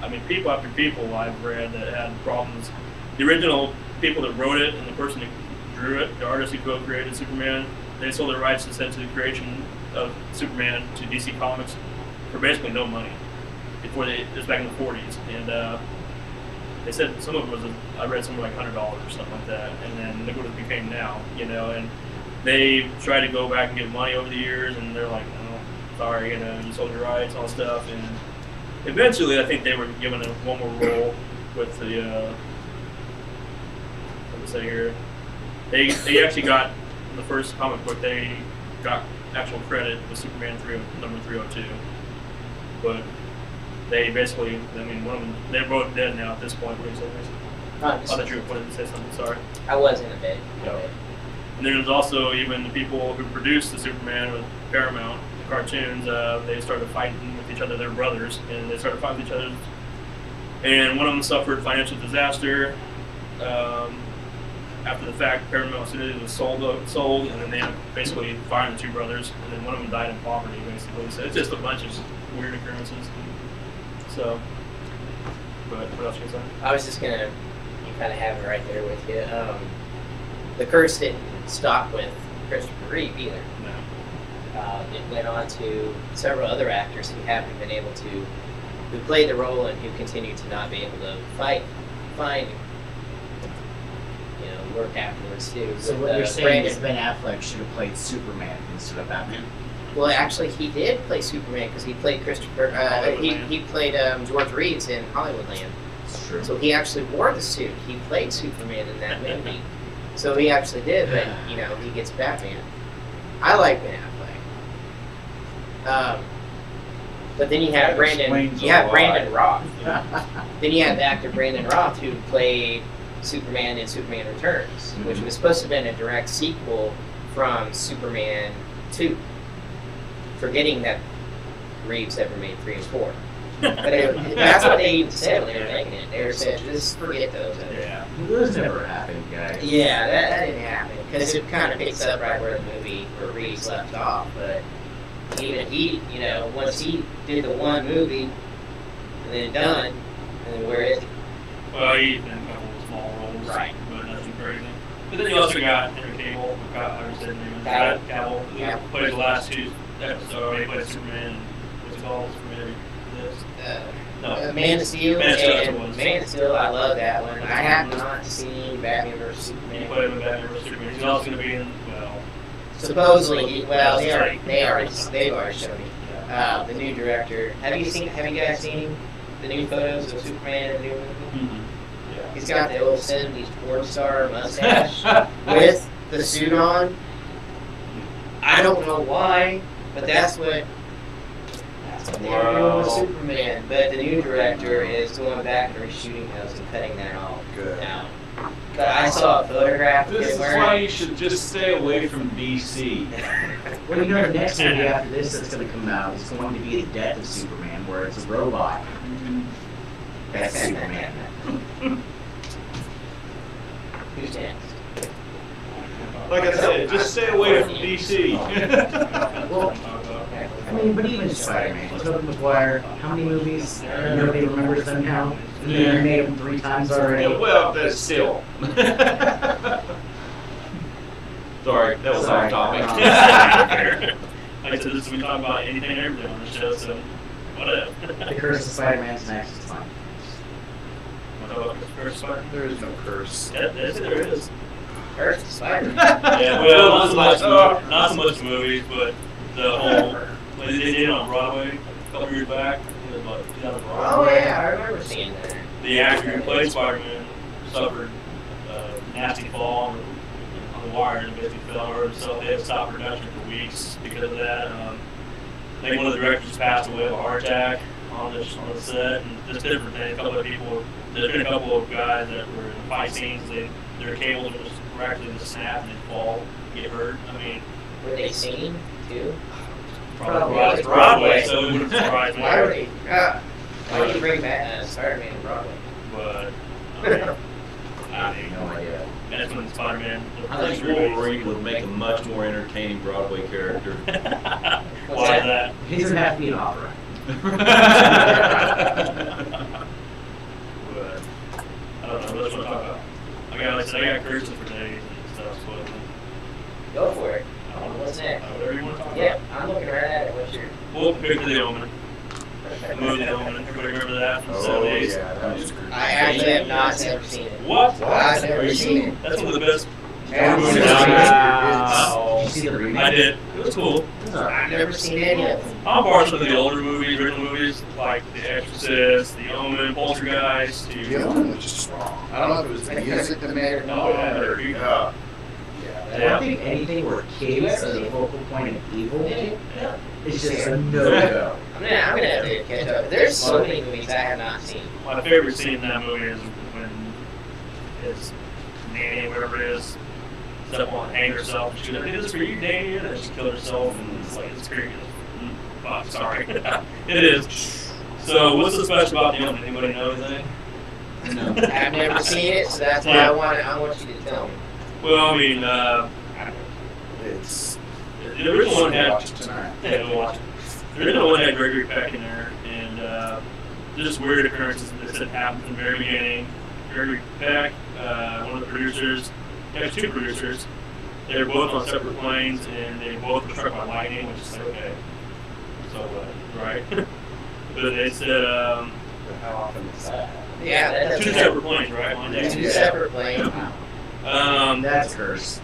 [SPEAKER 5] I mean, people after people I've read that had problems. The original people that wrote it and the person that drew it, the artist who co-created Superman, they sold their rights to the creation of Superman to DC Comics for basically no money. Before it was back in the 40s, and they said some of it was, I read somewhere like $100 or something like that, and then look what it became now, you know. And they tried to go back and get money over the years, and they're like, no, sorry, you know, you sold your rights, all stuff. And eventually, I think they were given one more role with the. What to say here? They actually got the first comic book. They got actual credit with Superman number 302, but. They basically, I mean, one of them, they're both dead now at this point. What do you say, Mason? I thought you wanted to say something, sorry.
[SPEAKER 8] I was in a bit.
[SPEAKER 5] No. And there's also even the people who produced the Superman with Paramount, the cartoons, they started fighting with each other, they're brothers, and they started fighting with each other. And one of them suffered financial disaster. After the fact, Paramount Studios was sold, and then they ended up basically firing the two brothers, and then one of them died in poverty, basically. So it's just a bunch of weird occurrences. So, but what else you saying?
[SPEAKER 8] I was just gonna, you kind of have it right there with you. The curse didn't stop with Christopher Reeve either.
[SPEAKER 5] No.
[SPEAKER 8] It went on to several other actors who haven't been able to, who played the role and who continue to not be able to find, you know, work afterwards too.
[SPEAKER 7] So what you're saying is Ben Affleck should have played Superman instead of Batman?
[SPEAKER 8] Well, actually, he did play Superman because he played Christopher. He played George Reeves in Hollywoodland.
[SPEAKER 7] That's true.
[SPEAKER 8] So he actually wore the suit. He played Superman in that movie. So he actually did, but you know, he gets Batman. I like Ben Affleck. But then you have Brandon Roth. Then you have the actor Brandon Roth who played Superman in Superman Returns, which was supposed to have been a direct sequel from Superman 2. Forgetting that Reeves ever made 3 and 4. But that's what they even said when they were making it. They were saying, just forget those.
[SPEAKER 7] Yeah. Those never happened, guys.
[SPEAKER 8] Yeah, that didn't happen. Because it kind of picks up right where Reeves left off. But even he, you know, once he did the one movie, and then done, and then where is he?
[SPEAKER 5] Well, he's been a couple of small roles. Right. But nothing crazy. But then you also got Henry Cable, Cavill, who played the last 2 episodes. He played Superman, what's it called? Superman
[SPEAKER 8] Man of Steel, and Man of Steel, I love that one. I have not seen Batman vs. Superman.
[SPEAKER 5] He played in Batman vs. Superman. He's also going to be in,
[SPEAKER 8] supposedly, they've already showed me. The new director. Have you guys seen the new photos of Superman in the new movie?
[SPEAKER 5] Mm-hmm. Yeah.
[SPEAKER 8] He's got the old 70s porn star mustache with the suit on. I don't know why, but that's what they're doing with Superman. But the new director is going back and reshooting those and cutting that all down. But I saw a photograph of
[SPEAKER 6] This
[SPEAKER 8] him
[SPEAKER 6] is why you should just stay away from DC.
[SPEAKER 7] Well, you know, the next movie after this that's going to come out is going to be The Death of Superman, where it's a robot. That's Superman.
[SPEAKER 8] Who's next?
[SPEAKER 6] Like I said, just stay away from DC.
[SPEAKER 7] Well, I mean, but even Spider-Man, Tobey Maguire, how many movies? Nobody remembers them now.
[SPEAKER 6] Yeah.
[SPEAKER 7] You made them 3 times already.
[SPEAKER 6] Yeah, well, that's still. Sorry, that was off topic.
[SPEAKER 5] Like I said, we talk about anything and everything on the show, so whatever.
[SPEAKER 7] The Curse of Spider-Man's next. It's fine.
[SPEAKER 5] What about the Curse of Spider-Man?
[SPEAKER 1] There is no curse.
[SPEAKER 5] Yeah, there is.
[SPEAKER 8] Curse of Spider-Man.
[SPEAKER 5] Yeah, well, not so much movies, but the whole, like they did it on Broadway a couple years back. It was about 2000
[SPEAKER 8] Oh yeah, I remember seeing that.
[SPEAKER 5] The actor who played Spider-Man suffered a nasty fall on the wire and basically fell over, so they had to stop production for weeks because of that. I think one of the directors passed away of a heart attack on the set, and just different things. A couple of people, there's been a couple of guys that were in fight scenes, their cables were actually just snap and they'd fall, get hurt. I mean,
[SPEAKER 8] Were they singing too?
[SPEAKER 5] probably it's Broadway, so it wouldn't surprise me.
[SPEAKER 8] Why would you bring back Spider-Man to Broadway?
[SPEAKER 5] But I mean,
[SPEAKER 7] No idea.
[SPEAKER 5] that's when Spider-Man.
[SPEAKER 6] I think Wolverine would make a much more entertaining Broadway character.
[SPEAKER 5] Why is that?
[SPEAKER 7] It doesn't have to be an opera.
[SPEAKER 5] But, I don't know. That's what I'm talking about. Like I said, I got curses for days and stuff. So
[SPEAKER 8] Go for it.
[SPEAKER 5] I don't know.
[SPEAKER 8] What's next?
[SPEAKER 5] Whatever you want to talk
[SPEAKER 8] Yeah,
[SPEAKER 5] about.
[SPEAKER 8] I'm looking right at it. What's your?
[SPEAKER 5] We'll pick The Omen. The movie The Omen. Everybody remember that from the
[SPEAKER 1] Oh
[SPEAKER 5] 70s?
[SPEAKER 1] yeah, that was great.
[SPEAKER 8] I actually have not ever seen it.
[SPEAKER 5] What?
[SPEAKER 8] I've never seen it.
[SPEAKER 5] That's one of the best.
[SPEAKER 7] Wow. Did you see the remake?
[SPEAKER 5] I did. It was cool.
[SPEAKER 8] I've never seen any of them.
[SPEAKER 5] I'm part of some of the older movies, original movies, like The Exorcist, The Omen, Poltergeist.
[SPEAKER 1] The Omen was just strong. I don't know if it was the music that made it.
[SPEAKER 5] Oh, yeah.
[SPEAKER 1] Or, yeah.
[SPEAKER 7] I don't think anything where kids are the focal point of evil is just a no-go.
[SPEAKER 8] I'm gonna have to catch up. There's so many movies I have not seen.
[SPEAKER 5] My favorite scene in that movie is when his nanny, whatever it is, up on hang herself. She goes, "I did this for you, Danny," and then she killed herself, and it's like it's creepy. Oh, sorry, it is. So, what's so special about The Omen? Anybody know anything?
[SPEAKER 7] No.
[SPEAKER 8] I've never seen it, so that's why I want you to tell me.
[SPEAKER 5] Well, I mean,
[SPEAKER 1] It's.
[SPEAKER 5] the original one had.
[SPEAKER 1] Watch it tonight.
[SPEAKER 5] Yeah, we'll watch it. The original one had Gregory Peck in there, and just weird occurrences that happened from the very beginning. Gregory Peck, one of the producers. There was two producers. They were both on separate planes, and they both were struck by lightning, which is like, okay. So, right? But they said,
[SPEAKER 1] But how often is that?
[SPEAKER 8] Yeah, that's
[SPEAKER 5] two separate planes, right? One day.
[SPEAKER 8] two separate planes.
[SPEAKER 7] That's cursed.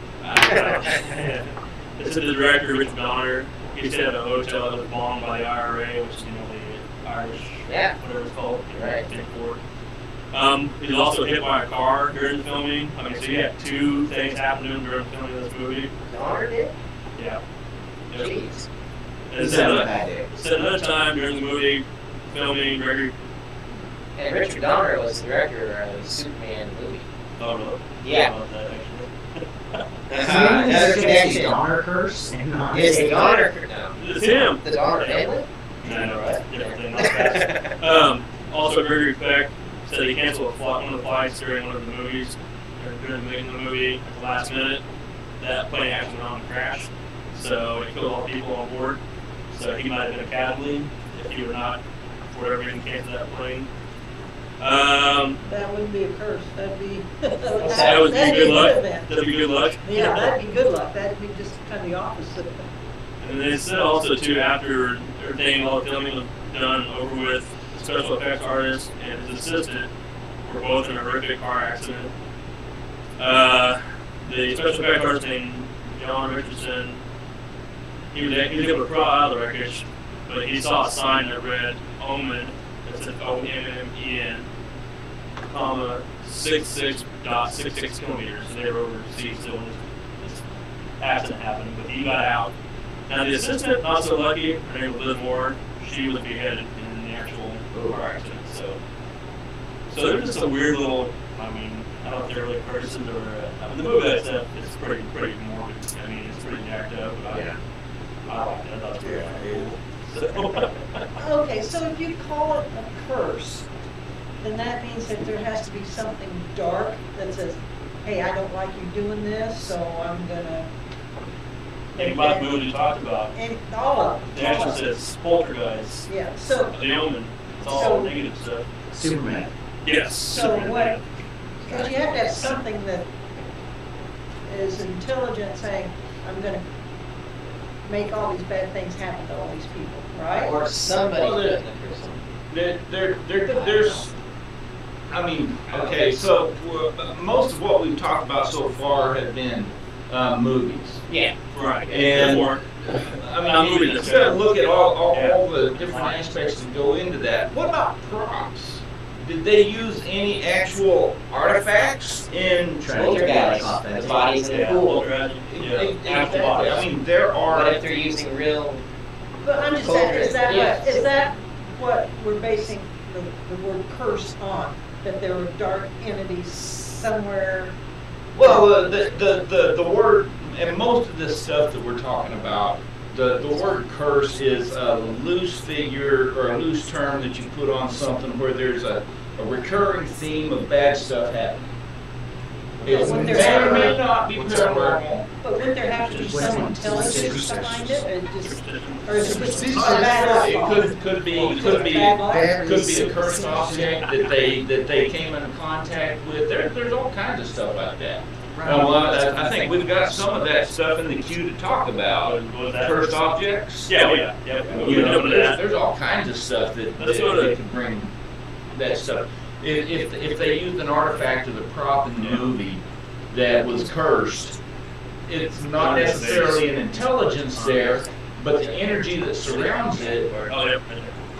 [SPEAKER 5] This is the director, Richard Donner. He stayed at a hotel that was bombed by the IRA, which is, the Irish, whatever it's called.
[SPEAKER 8] Right.
[SPEAKER 5] He was also hit by a car during the filming. I mean, so you had two things happen to him during the filming of this movie.
[SPEAKER 8] Donner did?
[SPEAKER 5] Yeah.
[SPEAKER 8] Jeez.
[SPEAKER 5] And said another time during the movie filming, Gregory.
[SPEAKER 8] And Richard Donner was the director of the Superman movie.
[SPEAKER 5] Oh, really?
[SPEAKER 8] Yeah.
[SPEAKER 5] About that, actually.
[SPEAKER 8] Another connection.
[SPEAKER 7] Donner curse and not.
[SPEAKER 8] It's the Donner curse. No.
[SPEAKER 5] It's him.
[SPEAKER 8] The Donner family?
[SPEAKER 5] I know, right? Different thing, not that. Also, Gregory Peck said he canceled one of the flights during one of the movies, or during the making of the movie at the last minute. That plane actually went on to crash, so it killed all the people on board. So he might have been a casualty if he were not, for whatever reason, canceled that plane.
[SPEAKER 9] That wouldn't be a curse, that'd be.
[SPEAKER 5] That would be good luck.
[SPEAKER 9] Event.
[SPEAKER 5] That'd be good luck.
[SPEAKER 9] Yeah, that'd be good luck, that'd be just kind of the opposite.
[SPEAKER 5] And they said also too, after everything, all the filming was done, over with, the special effects artist and his assistant were both in a horrific car accident. The special effects artist named John Richardson, he was able to crawl out of the wreckage, but he saw a sign that read Omen, that said OMMEN, comma 66.66 kilometers, and they were overseas, so this accident happened, but he got out. Now the assistant, not so lucky, her name was Liz Moore, she was beheaded in the actual car accident, so there's just a weird little, I mean, I don't know if they're really curses or, I mean the movie that stuff is pretty morbid, I mean it's pretty jacked up, but I liked it, I thought it was pretty cool. So,
[SPEAKER 9] Okay, so if you call it a curse, then that means that there has to be something dark that says, hey, I don't like you doing this, so I'm gonna.
[SPEAKER 5] think about the movie you talked about.
[SPEAKER 9] And all of them.
[SPEAKER 5] The action says Poltergeist,
[SPEAKER 9] Yeah, so,
[SPEAKER 5] The Omen, it's all
[SPEAKER 9] So-
[SPEAKER 5] negative stuff.
[SPEAKER 7] Superman.
[SPEAKER 5] Yes.
[SPEAKER 9] so
[SPEAKER 5] Superman.
[SPEAKER 9] what, because you have to have something that is intelligent saying, I'm gonna make all these bad things happen to all these people, right?
[SPEAKER 8] Or somebody
[SPEAKER 6] Well,
[SPEAKER 8] put the person.
[SPEAKER 6] There's, I mean, okay, so most of what we've talked about so far have been movies.
[SPEAKER 8] Yeah.
[SPEAKER 5] Right.
[SPEAKER 6] And
[SPEAKER 5] Therefore,
[SPEAKER 6] I mean, you just gotta look at all the different aspects that go into that. What about props? Did they use any actual artifacts in
[SPEAKER 8] Poltergeist, the bodies in the
[SPEAKER 5] yeah,
[SPEAKER 8] pool.
[SPEAKER 5] Poltergeist, yeah,
[SPEAKER 6] Exactly.
[SPEAKER 5] actual bodies.
[SPEAKER 6] I mean, there
[SPEAKER 8] What
[SPEAKER 6] are.
[SPEAKER 8] if they're using real?
[SPEAKER 9] But I'm just saying, is that
[SPEAKER 8] Yeah.
[SPEAKER 9] what, is that what we're basing the word curse on? That there are dark entities somewhere?
[SPEAKER 6] Well, the word, and most of this stuff that we're talking about, the word curse is a loose figure or a loose term that you put on something where there's a recurring theme of bad stuff happening. It
[SPEAKER 9] Wouldn't
[SPEAKER 6] may
[SPEAKER 9] there
[SPEAKER 6] or may
[SPEAKER 9] have-
[SPEAKER 6] not be paranormal.
[SPEAKER 9] But wouldn't there have to be some intelligence behind it, or is it just a
[SPEAKER 6] It
[SPEAKER 9] bad luck?
[SPEAKER 6] could be a cursed object that they came into contact with. There's all kinds of stuff like that. Well, I think we've got some of that stuff in the queue to talk about. Cursed objects.
[SPEAKER 5] Yeah,
[SPEAKER 6] You know, there's all kinds of stuff that can bring that stuff. If they used an artifact or the prop in the movie that was cursed, it's not necessarily an intelligence there, but the energy that surrounds it,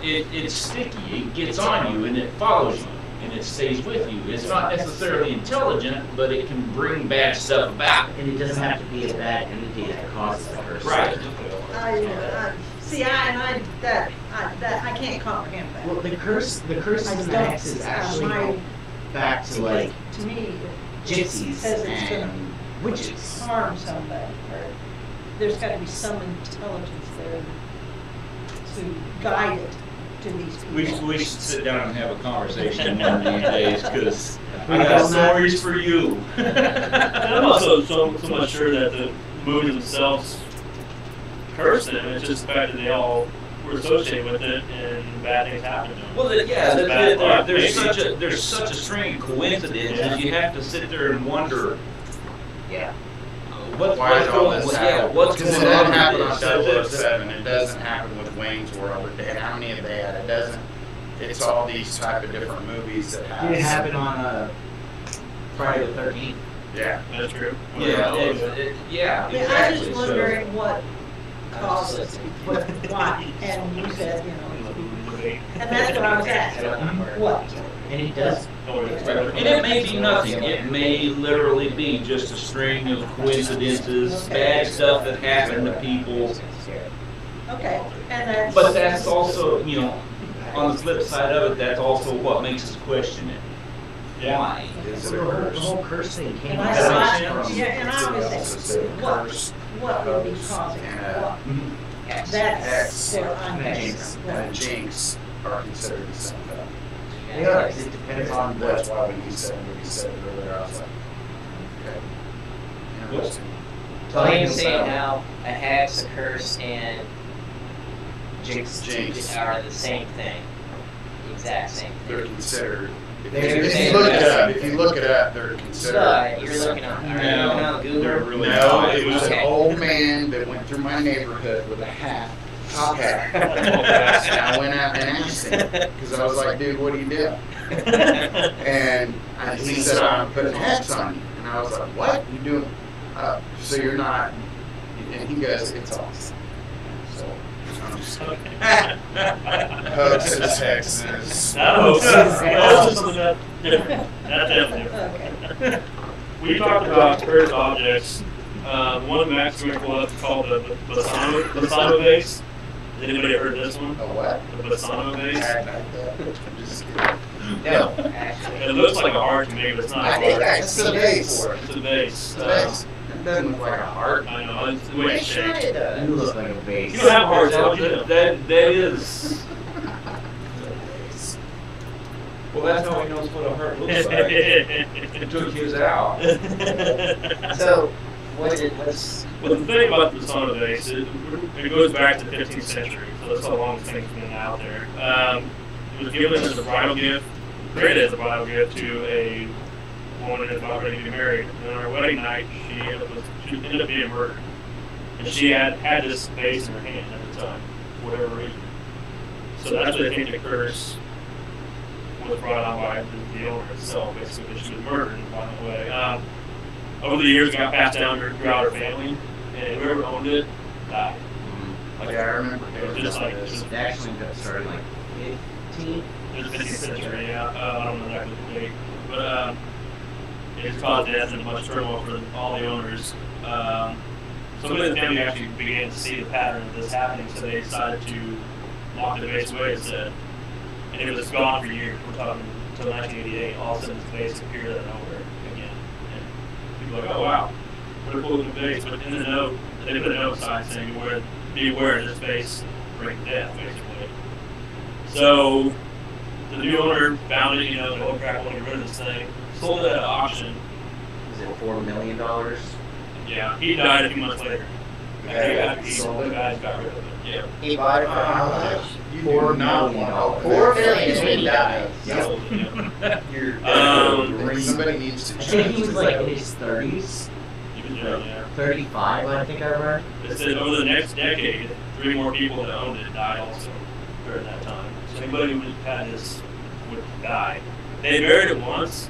[SPEAKER 6] it's sticky. It gets on you and it follows you and it stays with you. It's not necessarily intelligent, but it can bring bad stuff about.
[SPEAKER 7] And it doesn't have to be a bad entity that causes the curse.
[SPEAKER 6] Right.
[SPEAKER 9] I can't comprehend that.
[SPEAKER 7] Well, the curses and the hexes actually go back to like
[SPEAKER 9] To me,
[SPEAKER 7] gypsies
[SPEAKER 9] says it's gonna
[SPEAKER 7] and witches.
[SPEAKER 9] harm somebody, or there's gotta be some intelligence there to guide it to these people.
[SPEAKER 6] We should sit down and have a conversation one of these days, because I got stories for you.
[SPEAKER 5] I'm also so much sure that the movies themselves curse them. It's just the fact that they all were associated with it and bad things happen to them.
[SPEAKER 6] Well, there's such a string of coincidences. You have to sit there and wonder.
[SPEAKER 7] Yeah.
[SPEAKER 6] What's
[SPEAKER 1] Why is all
[SPEAKER 6] going?
[SPEAKER 1] this
[SPEAKER 6] Yeah,
[SPEAKER 1] happening?
[SPEAKER 6] what's
[SPEAKER 1] Because
[SPEAKER 6] going
[SPEAKER 1] it doesn't
[SPEAKER 6] on
[SPEAKER 1] happen
[SPEAKER 6] with
[SPEAKER 1] on
[SPEAKER 6] this?
[SPEAKER 1] 007. It doesn't happen with Wayne's World. How many have they had? It doesn't. It's all these type of different movies that have.
[SPEAKER 7] Did it happen on Friday the 13th?
[SPEAKER 1] Yeah.
[SPEAKER 5] That's true.
[SPEAKER 6] Yeah,
[SPEAKER 9] Yeah, I
[SPEAKER 6] exactly.
[SPEAKER 9] was wondering what caused it, why, and you said, and that's what I was asking, what?
[SPEAKER 7] And it does.
[SPEAKER 6] And it may be nothing. It may literally be just a string of coincidences, bad stuff that happened to people.
[SPEAKER 9] Okay, and that's.
[SPEAKER 6] But that's also, on the flip side of it, that's also what makes us question it. Why?
[SPEAKER 1] Is
[SPEAKER 7] So
[SPEAKER 1] it a curse?
[SPEAKER 7] the whole curse thing came
[SPEAKER 9] And
[SPEAKER 7] out
[SPEAKER 9] I
[SPEAKER 6] That
[SPEAKER 7] of
[SPEAKER 6] makes
[SPEAKER 9] yeah, and I was saying, what would be causing it? What? That's
[SPEAKER 1] Hex
[SPEAKER 9] their
[SPEAKER 1] and
[SPEAKER 9] unknown.
[SPEAKER 1] jinx are considered the same thing.
[SPEAKER 7] They are, 'cause it depends on
[SPEAKER 1] That's
[SPEAKER 7] what.
[SPEAKER 1] why when he said it earlier, I was like, okay. Interesting.
[SPEAKER 8] So I am saying now a hex, a curse, and
[SPEAKER 1] Jinx.
[SPEAKER 8] are the same thing. The exact same
[SPEAKER 1] They're
[SPEAKER 8] thing.
[SPEAKER 1] considered.
[SPEAKER 8] They're
[SPEAKER 1] If
[SPEAKER 8] the
[SPEAKER 1] you
[SPEAKER 8] same
[SPEAKER 1] look it
[SPEAKER 8] thing.
[SPEAKER 1] up, they're considered.
[SPEAKER 8] But you're looking on, are you looking on Google?
[SPEAKER 6] They're really
[SPEAKER 1] No,
[SPEAKER 6] not.
[SPEAKER 1] it was
[SPEAKER 8] Okay.
[SPEAKER 1] an old man that went through my neighborhood with a hat, top hat. And I went out and asked him, because I was like, dude, what do you do? And he said, I'm putting hats on you. And I was like, what? You doing? So you're not, and he goes, it's awesome. So, I'm just hoaxes, hexes.
[SPEAKER 5] That's something that's different. That's definitely different.
[SPEAKER 9] Okay.
[SPEAKER 5] We talked about cursed objects. One of Max we pulled up is called the Bassano vase. Has anybody heard of this one?
[SPEAKER 1] A what?
[SPEAKER 5] The Bassano vase.
[SPEAKER 1] Act like that. I'm just kidding.
[SPEAKER 8] No, actually.
[SPEAKER 5] It looks like a heart to me, but it's not a
[SPEAKER 1] I think
[SPEAKER 5] heart.
[SPEAKER 1] I've seen it before.
[SPEAKER 5] It's a vase.
[SPEAKER 1] It's a vase. It doesn't look like a heart.
[SPEAKER 5] I know, it's the way
[SPEAKER 1] Make
[SPEAKER 5] it's
[SPEAKER 1] sure
[SPEAKER 5] shaped.
[SPEAKER 1] it does.
[SPEAKER 7] You look like a vase.
[SPEAKER 5] You don't have hearts, how would you know?
[SPEAKER 6] That is. Well, that's how he knows what a heart looks like. It took his out.
[SPEAKER 8] So, what's
[SPEAKER 5] Well, the thing about the Bassano vase, it goes back to the 15th century, so that's how long this thing's been out there. It was given as a bridal gift, created as a bridal gift to a woman who was about ready to be married. And on her wedding night, she ended up being murdered. And she had this vase in her hand at the time, for whatever reason. So that's what I think the curse was brought on by the owner itself, basically, that she was murdered in a violent way. Over the years, it got passed down throughout her family, and whoever owned it died.
[SPEAKER 1] Like I remember.
[SPEAKER 5] It was just like,
[SPEAKER 7] It actually got started like 15.
[SPEAKER 5] it was the 15th century, yeah. I don't know exactly the date. But it caused death and much turmoil for all the owners. Somebody in the family actually began to see the pattern of this happening, so they decided to lock the vase away instead. And it was gone for years. We're talking until 1988. All of a sudden, this vase appeared out of nowhere again. And people were like, oh wow, what a cool looking vase. But in the note, they put a note sign saying, beware, this vase brings death, basically. So the new owner found it, the old crap, wanted to get rid of this thing, sold it at an auction.
[SPEAKER 7] is it $4 million?
[SPEAKER 5] Yeah, he died a few months later.
[SPEAKER 1] Yeah.
[SPEAKER 5] After the guys got rid of it. Yeah.
[SPEAKER 8] He bought it for how much?
[SPEAKER 7] $4 million.
[SPEAKER 8] $4 million is when he died.
[SPEAKER 5] So,
[SPEAKER 1] Somebody needs to
[SPEAKER 7] I
[SPEAKER 1] change.
[SPEAKER 7] think he was like in his 30s,
[SPEAKER 5] he was young, yeah.
[SPEAKER 7] 35, I think I read.
[SPEAKER 5] It said over the next decade, 3 more people that owned it died also during that time. So anybody who had this would die. They buried it once,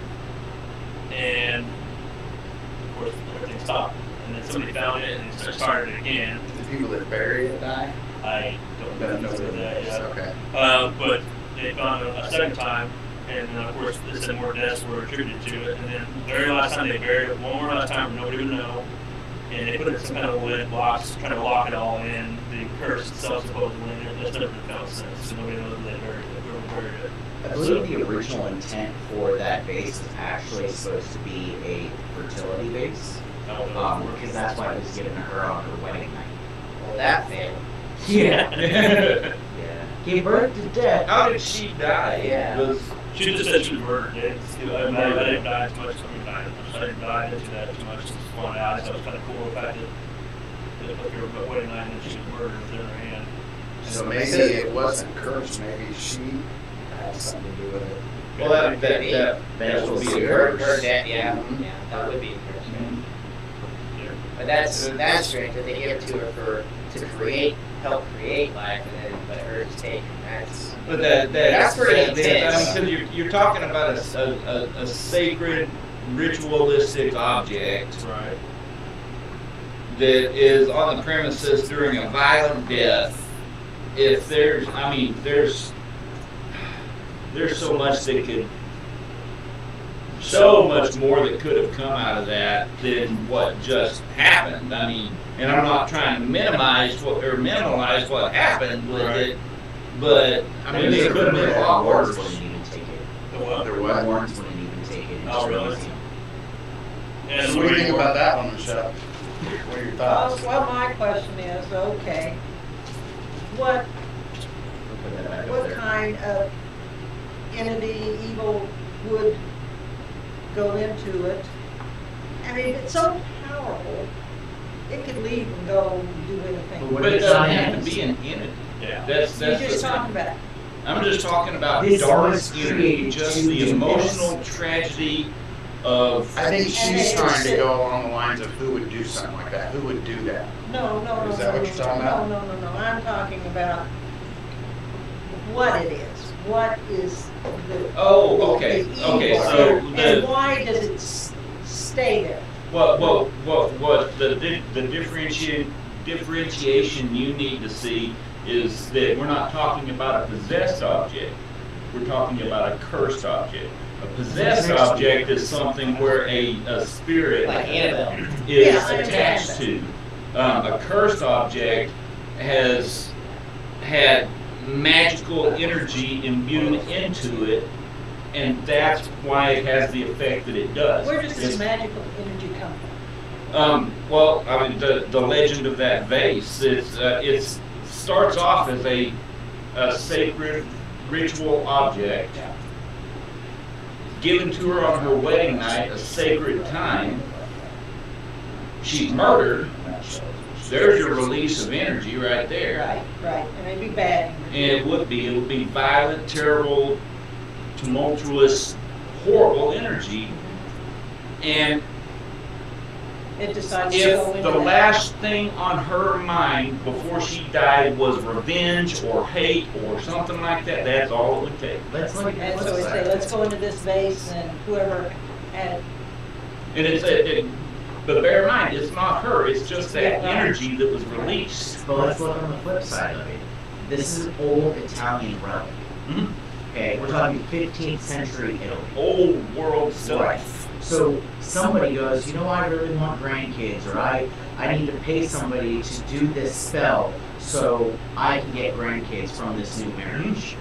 [SPEAKER 5] and of course everything stopped. And then somebody found it and they started it again.
[SPEAKER 1] The people that bury it die?
[SPEAKER 5] I don't know that yet.
[SPEAKER 1] Okay.
[SPEAKER 5] But they found it a second time, and then of course they said more deaths were attributed to it. And then the very last time they buried it, one more last time, nobody would know. And they put it in some kind of lid box, trying to lock it all in. The curse itself supposedly, and it's never been found since. So nobody knows where they buried it, whoever buried it.
[SPEAKER 7] I believe the original intent for that base is actually supposed to be a fertility base. Because that's why it was given to her on her wedding night.
[SPEAKER 8] Well, that family.
[SPEAKER 7] Yeah. Yeah. Gave birth to death.
[SPEAKER 6] How did she die?
[SPEAKER 8] Yeah.
[SPEAKER 5] She just said she was murdered. I didn't die too much. I didn't dive into that too much. Just wanted out. So it was kind of cool the fact that if you were wedding night and she was murdered within her hand.
[SPEAKER 1] So maybe it wasn't cursed. Maybe she had something to do with it.
[SPEAKER 6] Well, that would be a
[SPEAKER 8] Her
[SPEAKER 6] curse.
[SPEAKER 8] death, yeah, that would be a curse. But that's strange that they give it to her to help create life, and then let her just take it.
[SPEAKER 6] But
[SPEAKER 8] That's pretty intense.
[SPEAKER 6] I mean, you're talking about a sacred, ritualistic object
[SPEAKER 5] Right.
[SPEAKER 6] that is on the premises during a violent death. If there's so much that could, so much more that could have come out of that than what just happened. I mean, and I'm not trying to minimize what happened with it, but I mean, it could have been a lot
[SPEAKER 7] Warrens
[SPEAKER 6] worse.
[SPEAKER 7] wouldn't even take it.
[SPEAKER 5] The what?
[SPEAKER 1] There what?
[SPEAKER 7] Warrens wouldn't even take it.
[SPEAKER 5] Oh, really?
[SPEAKER 1] So what do you think about that one, Michelle? What are your thoughts?
[SPEAKER 9] Well, my question is, okay, what
[SPEAKER 7] Put that back up
[SPEAKER 9] what
[SPEAKER 7] there.
[SPEAKER 9] kind of entity, evil would go into it? I mean, it's so powerful, it could leave and go do anything.
[SPEAKER 7] But
[SPEAKER 6] But it
[SPEAKER 7] it's
[SPEAKER 6] doesn't
[SPEAKER 7] not
[SPEAKER 6] have to
[SPEAKER 7] entities.
[SPEAKER 6] be an entity.
[SPEAKER 5] Yeah.
[SPEAKER 6] That's
[SPEAKER 9] You're
[SPEAKER 6] the
[SPEAKER 9] just
[SPEAKER 6] thing.
[SPEAKER 9] talking about,
[SPEAKER 6] I'm just talking about
[SPEAKER 7] This
[SPEAKER 6] dark
[SPEAKER 7] was
[SPEAKER 6] energy,
[SPEAKER 7] created
[SPEAKER 6] just
[SPEAKER 7] to
[SPEAKER 6] the
[SPEAKER 7] do
[SPEAKER 6] emotional
[SPEAKER 7] this.
[SPEAKER 6] tragedy of.
[SPEAKER 1] I think
[SPEAKER 9] And
[SPEAKER 1] she's
[SPEAKER 9] it-
[SPEAKER 1] trying to go along the lines of who would do something like that. Who would do that?
[SPEAKER 9] no,
[SPEAKER 1] Is that what you're talking about?
[SPEAKER 9] No, I'm talking about what it is. What is the
[SPEAKER 6] Oh, okay,
[SPEAKER 9] the
[SPEAKER 6] okay,
[SPEAKER 9] evil,
[SPEAKER 6] so
[SPEAKER 9] and
[SPEAKER 6] the,
[SPEAKER 9] why does it stay there?
[SPEAKER 6] what the differentiation you need to see is that we're not talking about a possessed object, we're talking about a cursed object. A possessed object is something where a spirit
[SPEAKER 8] Like Annabelle.
[SPEAKER 6] is
[SPEAKER 9] Yeah, I
[SPEAKER 6] attached to. A cursed object has had magical energy imbued into it, and that's why it has the effect that it does.
[SPEAKER 9] Where does this
[SPEAKER 6] It's-
[SPEAKER 9] magical energy come from?
[SPEAKER 6] Well, I mean, the legend of that vase, it starts off as a sacred ritual object given to her on her wedding night, a sacred time. She's murdered. There's your release of energy right there.
[SPEAKER 9] Right, and it'd be bad.
[SPEAKER 6] And it would be violent, terrible, tumultuous, horrible energy. And
[SPEAKER 9] It decides to go
[SPEAKER 6] if
[SPEAKER 9] into
[SPEAKER 6] the
[SPEAKER 9] that.
[SPEAKER 6] last thing on her mind before she died was revenge or hate or something like that, that's all it would take.
[SPEAKER 7] Let's look at
[SPEAKER 9] And
[SPEAKER 7] the
[SPEAKER 9] so we
[SPEAKER 7] flip
[SPEAKER 9] say,
[SPEAKER 7] side.
[SPEAKER 9] let's go into this vase and whoever had,
[SPEAKER 6] And but bear in mind, it's not her, it's just that
[SPEAKER 9] Yeah, right.
[SPEAKER 6] energy that was released.
[SPEAKER 7] But let's look on the flip side of it. This is old Italian relic.
[SPEAKER 6] Mhm.
[SPEAKER 7] Okay, we're talking 15th century Italy.
[SPEAKER 6] Old world
[SPEAKER 7] Right.
[SPEAKER 6] stuff.
[SPEAKER 7] So somebody goes, you know, I really want grandkids, or I need to pay somebody to do this spell so I can get grandkids from this new marriage.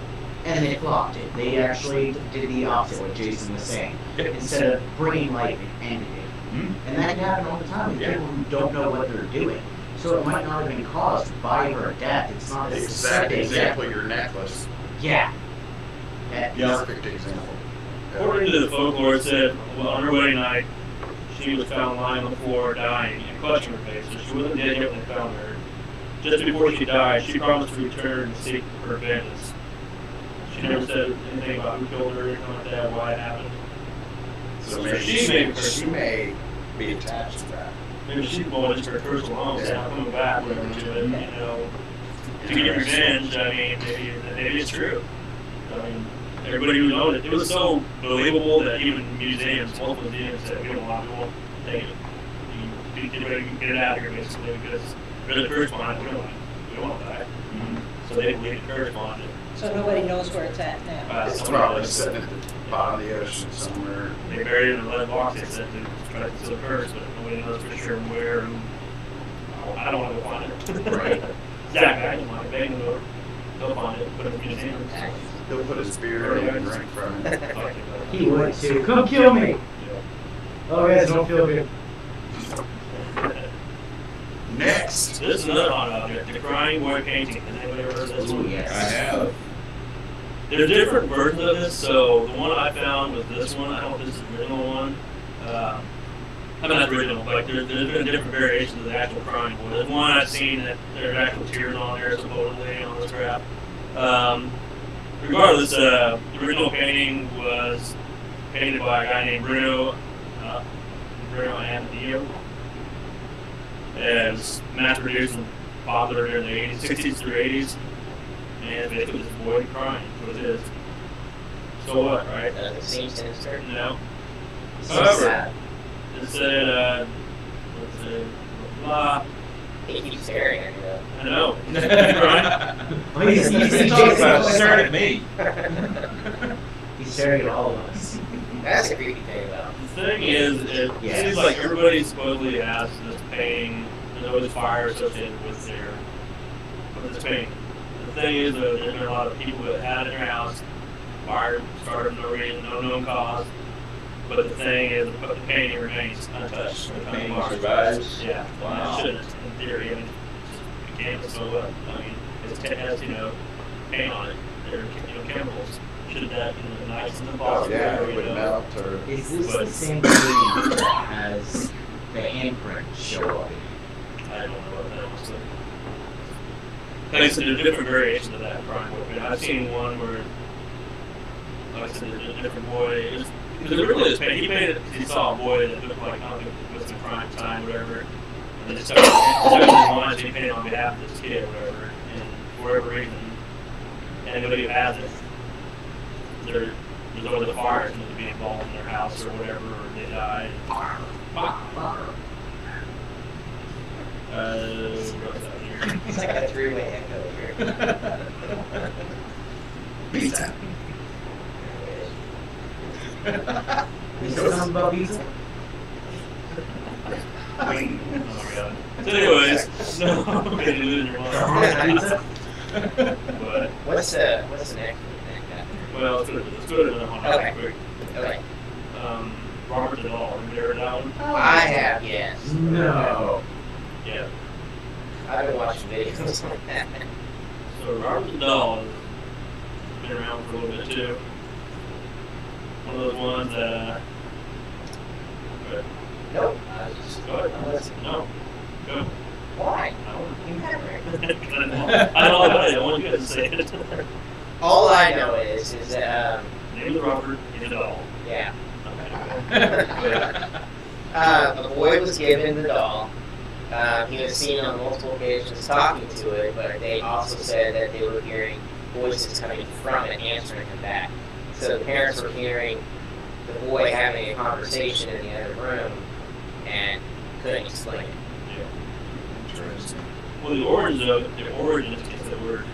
[SPEAKER 7] And they flopped it. They actually did the opposite, what Jason was saying. Instead of bringing life, it ended it.
[SPEAKER 6] Mhm.
[SPEAKER 7] And that can happen all the time with
[SPEAKER 6] Yeah.
[SPEAKER 7] people who don't know what they're doing. So it might not have been caused by her death. It's not a
[SPEAKER 1] Exact
[SPEAKER 7] specific
[SPEAKER 1] example, your necklace.
[SPEAKER 7] Yeah. That-
[SPEAKER 6] Yeah.
[SPEAKER 1] Perfect example.
[SPEAKER 5] According to the folklore, it said, well, on her wedding night, she was found lying on the floor, dying, and clutching her face. So she wasn't dead yet when they found her. Just before she died, she promised to return and seek her vengeance. She never said anything about who killed her or anything like that, why it happened.
[SPEAKER 1] So maybe she may be attached to that.
[SPEAKER 5] Maybe she's going just her personal home,
[SPEAKER 1] Yeah.
[SPEAKER 5] not coming back, whatever, to it, you know, to get revenge. I mean, maybe it's true. I mean, everybody who knows it, it was so believable that even museums, multiple museums said, we don't want to take it. You get ready to get it out of here, basically, because there's a curse behind it. We don't want that. So they believe the curse behind it.
[SPEAKER 9] So nobody knows where it's at now.
[SPEAKER 1] It's probably sitting at the bottom of the ocean somewhere.
[SPEAKER 5] They buried it in a lead box, they said, to try to conceal the curse, but nobody knows for sure where. And I don't want to go find it.
[SPEAKER 1] Right.
[SPEAKER 5] Exactly. I just want to beg them to go find it, put it in the museum.
[SPEAKER 1] He'll put his beer in and drink from it.
[SPEAKER 7] He would too. Come kill me. Oh, guys, don't feel good.
[SPEAKER 1] Next.
[SPEAKER 5] This is another hot object, the crying boy painting. Has anybody ever heard of this
[SPEAKER 7] Ooh,
[SPEAKER 5] one?
[SPEAKER 7] yes.
[SPEAKER 1] I have.
[SPEAKER 5] There's different versions of this, so the one I found was this one. I don't know if this is the original one. I mean, not the original, like there's been different variations of the actual crying boy. There's one I've seen that there's actual tears on there, supposedly, on this crap. Regardless, the original painting was painted by a guy named Bruno Amadeo. It was mass-produced and popular during the 80s, 60s through 80s. And basically this boy crying, what it is. So what, right?
[SPEAKER 8] Doesn't seem sinister.
[SPEAKER 5] No.
[SPEAKER 7] So
[SPEAKER 5] However,
[SPEAKER 7] sad.
[SPEAKER 5] it said, blah.
[SPEAKER 8] He keeps staring at you though.
[SPEAKER 5] I know. You crying?
[SPEAKER 7] Oh, he's
[SPEAKER 6] Staring at me.
[SPEAKER 7] He's staring at all of us.
[SPEAKER 8] That's a creepy thing about him.
[SPEAKER 5] The thing is, it
[SPEAKER 7] Yes.
[SPEAKER 5] seems like everybody supposedly has this painting. There's always fire associated with this painting. The thing is, there's been a lot of people that had it in their house. Fire started for no reason, no known cause. But the thing is, the painting remains untouched.
[SPEAKER 6] The painting survives?
[SPEAKER 5] Yeah.
[SPEAKER 6] Wow.
[SPEAKER 5] It shouldn't, in theory. I mean, it can't so what? I mean, it has, paint on it. There are, chemicals. Should that, nice in the
[SPEAKER 1] Oh,
[SPEAKER 5] box?
[SPEAKER 1] yeah,
[SPEAKER 5] whatever,
[SPEAKER 1] it would melt or.
[SPEAKER 7] Is this
[SPEAKER 5] But-
[SPEAKER 7] the same painting that has the handprint show up?
[SPEAKER 5] I don't know what that was. Like I said, there's different variations of that crying boy. But I've seen one where, like I said, there's a different boy. Because it really is painted. He painted it because he saw a boy that looked like, I don't think it was some crying time, whatever. And it stuck in his mind, so he painted on behalf of this kid, whatever. And for whatever reason, anybody who has it, there's always a fire to be involved in their house or whatever, or they die. Fire. What's that here?
[SPEAKER 8] It's like a three-way echo here.
[SPEAKER 1] Pizza.
[SPEAKER 7] Is there something about pizza?
[SPEAKER 5] Oh my god. So anyways, no, I'm gonna lose your mind.
[SPEAKER 7] Pizza?
[SPEAKER 5] But,
[SPEAKER 8] What's the next?
[SPEAKER 5] well, let's go to the one
[SPEAKER 8] Okay.
[SPEAKER 5] real quick.
[SPEAKER 8] Okay.
[SPEAKER 5] Robert the Doll. Have you ever heard that one?
[SPEAKER 8] I have, yes.
[SPEAKER 7] No.
[SPEAKER 5] Yeah.
[SPEAKER 8] I've been watching videos on that.
[SPEAKER 5] So Robert the Doll has been around for a little bit too. One of those ones that. But
[SPEAKER 8] Nope. I was just
[SPEAKER 5] go ahead.
[SPEAKER 8] I'm listening.
[SPEAKER 5] No. Go.
[SPEAKER 8] Why?
[SPEAKER 5] I don't
[SPEAKER 8] You never.
[SPEAKER 5] I don't know about it. I want you guys to say it.
[SPEAKER 8] All I know is that
[SPEAKER 5] Name the Robert in the Doll.
[SPEAKER 8] yeah.
[SPEAKER 5] Okay.
[SPEAKER 8] A boy was given the doll. He was seen on multiple occasions talking to it, but they also said that they were hearing voices coming from it, answering him back. So the parents were hearing the boy having a conversation in the other room and couldn't explain it.
[SPEAKER 1] Interesting.
[SPEAKER 5] Well, the origins, is the word,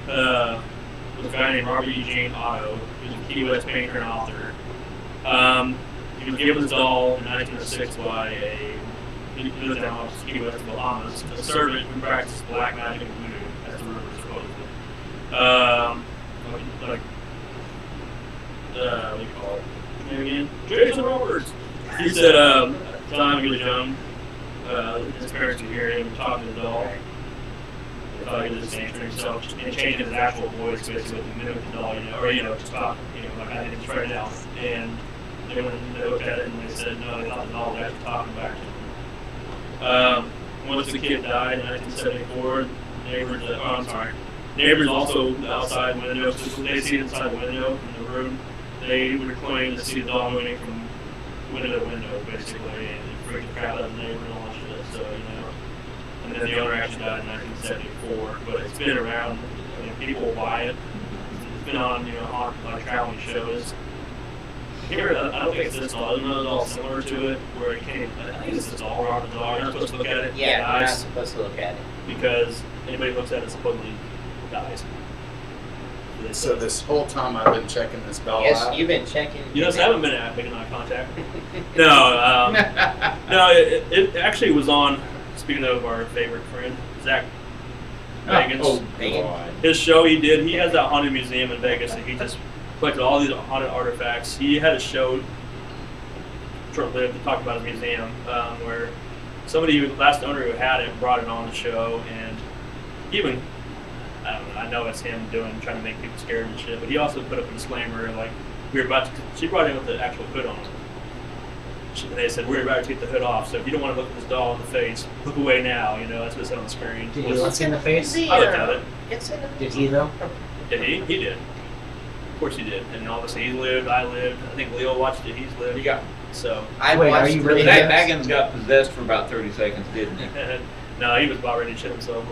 [SPEAKER 5] was a guy named Robert Eugene Otto. He was a Key West painter and author. He was given his doll in 1906 by he lived down in Key West, Bahamas, a servant who practiced black magic and voodoo, as the rumor supposedly. What do you call it? Name again? Jason Roberts! He said, at the time he was young, his parents would hear him talking to the doll. They thought he was just answering himself and changing his actual voice basically to mimic the doll, or just talk, like I did just right now. And they went and they looked at it and they said no, they thought the doll was actually talking back to them. Once the kid died in 1974, neighbors also outside windows, so they see it inside the window in the room. They would claim to see the doll moving from window to window, basically, and it freaked the crap out of the neighbor and all that shit. So, and then the owner actually died in 1974, but it's been around. I mean, people buy it. It's been on, on traveling shows. Here, I don't think it's this doll. I don't know it's all similar to it, where it came. I think it's this doll, Robert the dog. You're not supposed to look at it.
[SPEAKER 8] Yeah, you're not
[SPEAKER 5] dies,
[SPEAKER 8] supposed to look at it.
[SPEAKER 5] because anybody who looks at it supposedly dies.
[SPEAKER 1] So this whole time I've been checking this doll
[SPEAKER 8] Yes,
[SPEAKER 1] out.
[SPEAKER 8] you've been checking.
[SPEAKER 5] I haven't been making eye contact. No, no, it actually was on. Speaking of our favorite friend, Zach Bagans. His show he did. He has that haunted museum in Vegas, and he just collected all these haunted artifacts. He had a show, short-lived, to talk about his museum, where somebody, last owner who had it, brought it on the show, and even, I don't know, I know it's him trying to make people scared and shit, but he also put up a disclaimer, like, she brought it in with the actual hood on it. They said, we're about to take the hood off, so if you don't want to look at this doll in the face, look away now, that's what's on the screen.
[SPEAKER 7] Did he look in the face?
[SPEAKER 5] I looked at it.
[SPEAKER 8] It's in the
[SPEAKER 7] Did he though?
[SPEAKER 5] Did he? He did. Of course he did. And obviously he lived, I lived. I think Leo watched it, he's lived.
[SPEAKER 6] You got.
[SPEAKER 5] So.
[SPEAKER 8] I
[SPEAKER 7] Wait, are
[SPEAKER 8] watched
[SPEAKER 7] you really
[SPEAKER 8] the-
[SPEAKER 7] there?
[SPEAKER 6] Baggins got possessed for about 30 seconds, didn't he?
[SPEAKER 5] No, he was about ready to shit himself.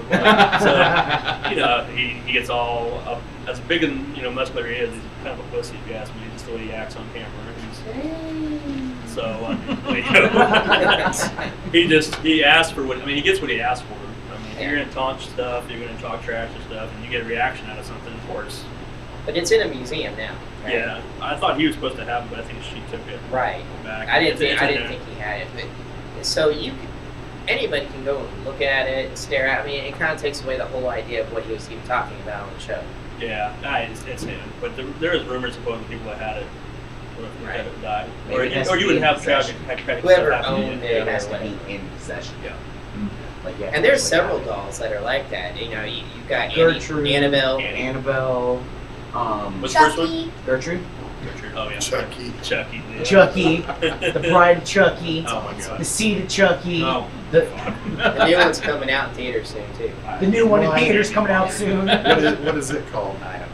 [SPEAKER 5] So, he gets all up, as big and, muscular he is, he's kind of a pussy, if you ask me, just the way he acts on camera. So, he asked for he gets what he asked for. I mean, you're going to taunt stuff, you're going to talk trash and stuff, and you get a reaction out of something, of course.
[SPEAKER 8] But it's in a museum now. Right?
[SPEAKER 5] Yeah, I thought he was supposed to have it, but I think she took it
[SPEAKER 8] Right.
[SPEAKER 5] back.
[SPEAKER 8] I didn't
[SPEAKER 5] It's in there.
[SPEAKER 8] think he had it, but so anybody can go and look at it and stare at. I mean, it kind of takes away the whole idea of what he was even talking about on the show.
[SPEAKER 5] Yeah, it's him. But there is rumors supposing people that had it
[SPEAKER 8] Right.
[SPEAKER 5] had it died,
[SPEAKER 7] Maybe it has
[SPEAKER 5] or
[SPEAKER 7] to
[SPEAKER 5] you
[SPEAKER 7] be
[SPEAKER 5] would
[SPEAKER 7] in
[SPEAKER 5] have
[SPEAKER 7] possession.
[SPEAKER 5] tragic
[SPEAKER 8] Whoever
[SPEAKER 5] stuff happen.
[SPEAKER 8] owned
[SPEAKER 7] It
[SPEAKER 8] it.
[SPEAKER 7] has to be in possession.
[SPEAKER 5] Yeah.
[SPEAKER 7] Like, yeah,
[SPEAKER 8] And there's
[SPEAKER 7] like
[SPEAKER 8] several
[SPEAKER 7] that.
[SPEAKER 8] dolls that are like that. You've got
[SPEAKER 7] Gertrude,
[SPEAKER 8] Annabelle.
[SPEAKER 7] Annabelle,
[SPEAKER 5] What's the first one?
[SPEAKER 7] Gertrude,
[SPEAKER 5] Oh yeah,
[SPEAKER 1] Chucky.
[SPEAKER 5] Chucky. Yeah.
[SPEAKER 7] Chucky, the Bride of Chucky,
[SPEAKER 5] Oh my
[SPEAKER 7] the
[SPEAKER 5] god.
[SPEAKER 7] Seed of Chucky,
[SPEAKER 5] Oh.
[SPEAKER 8] The new one's coming out in theaters soon too.
[SPEAKER 7] the new one in theaters coming out soon,
[SPEAKER 1] What is it called?
[SPEAKER 8] I don't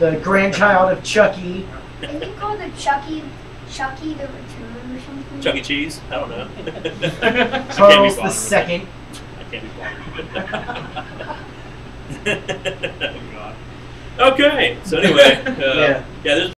[SPEAKER 8] know.
[SPEAKER 7] the grandchild of Chucky.
[SPEAKER 10] Isn't it called the Chucky the Return or something?
[SPEAKER 5] Chuck E. Cheese? I don't know.
[SPEAKER 7] Charles the
[SPEAKER 5] bothered.
[SPEAKER 7] Second.
[SPEAKER 5] I can't be bothered. Oh god. Okay, so anyway,
[SPEAKER 7] Yeah.
[SPEAKER 5] there's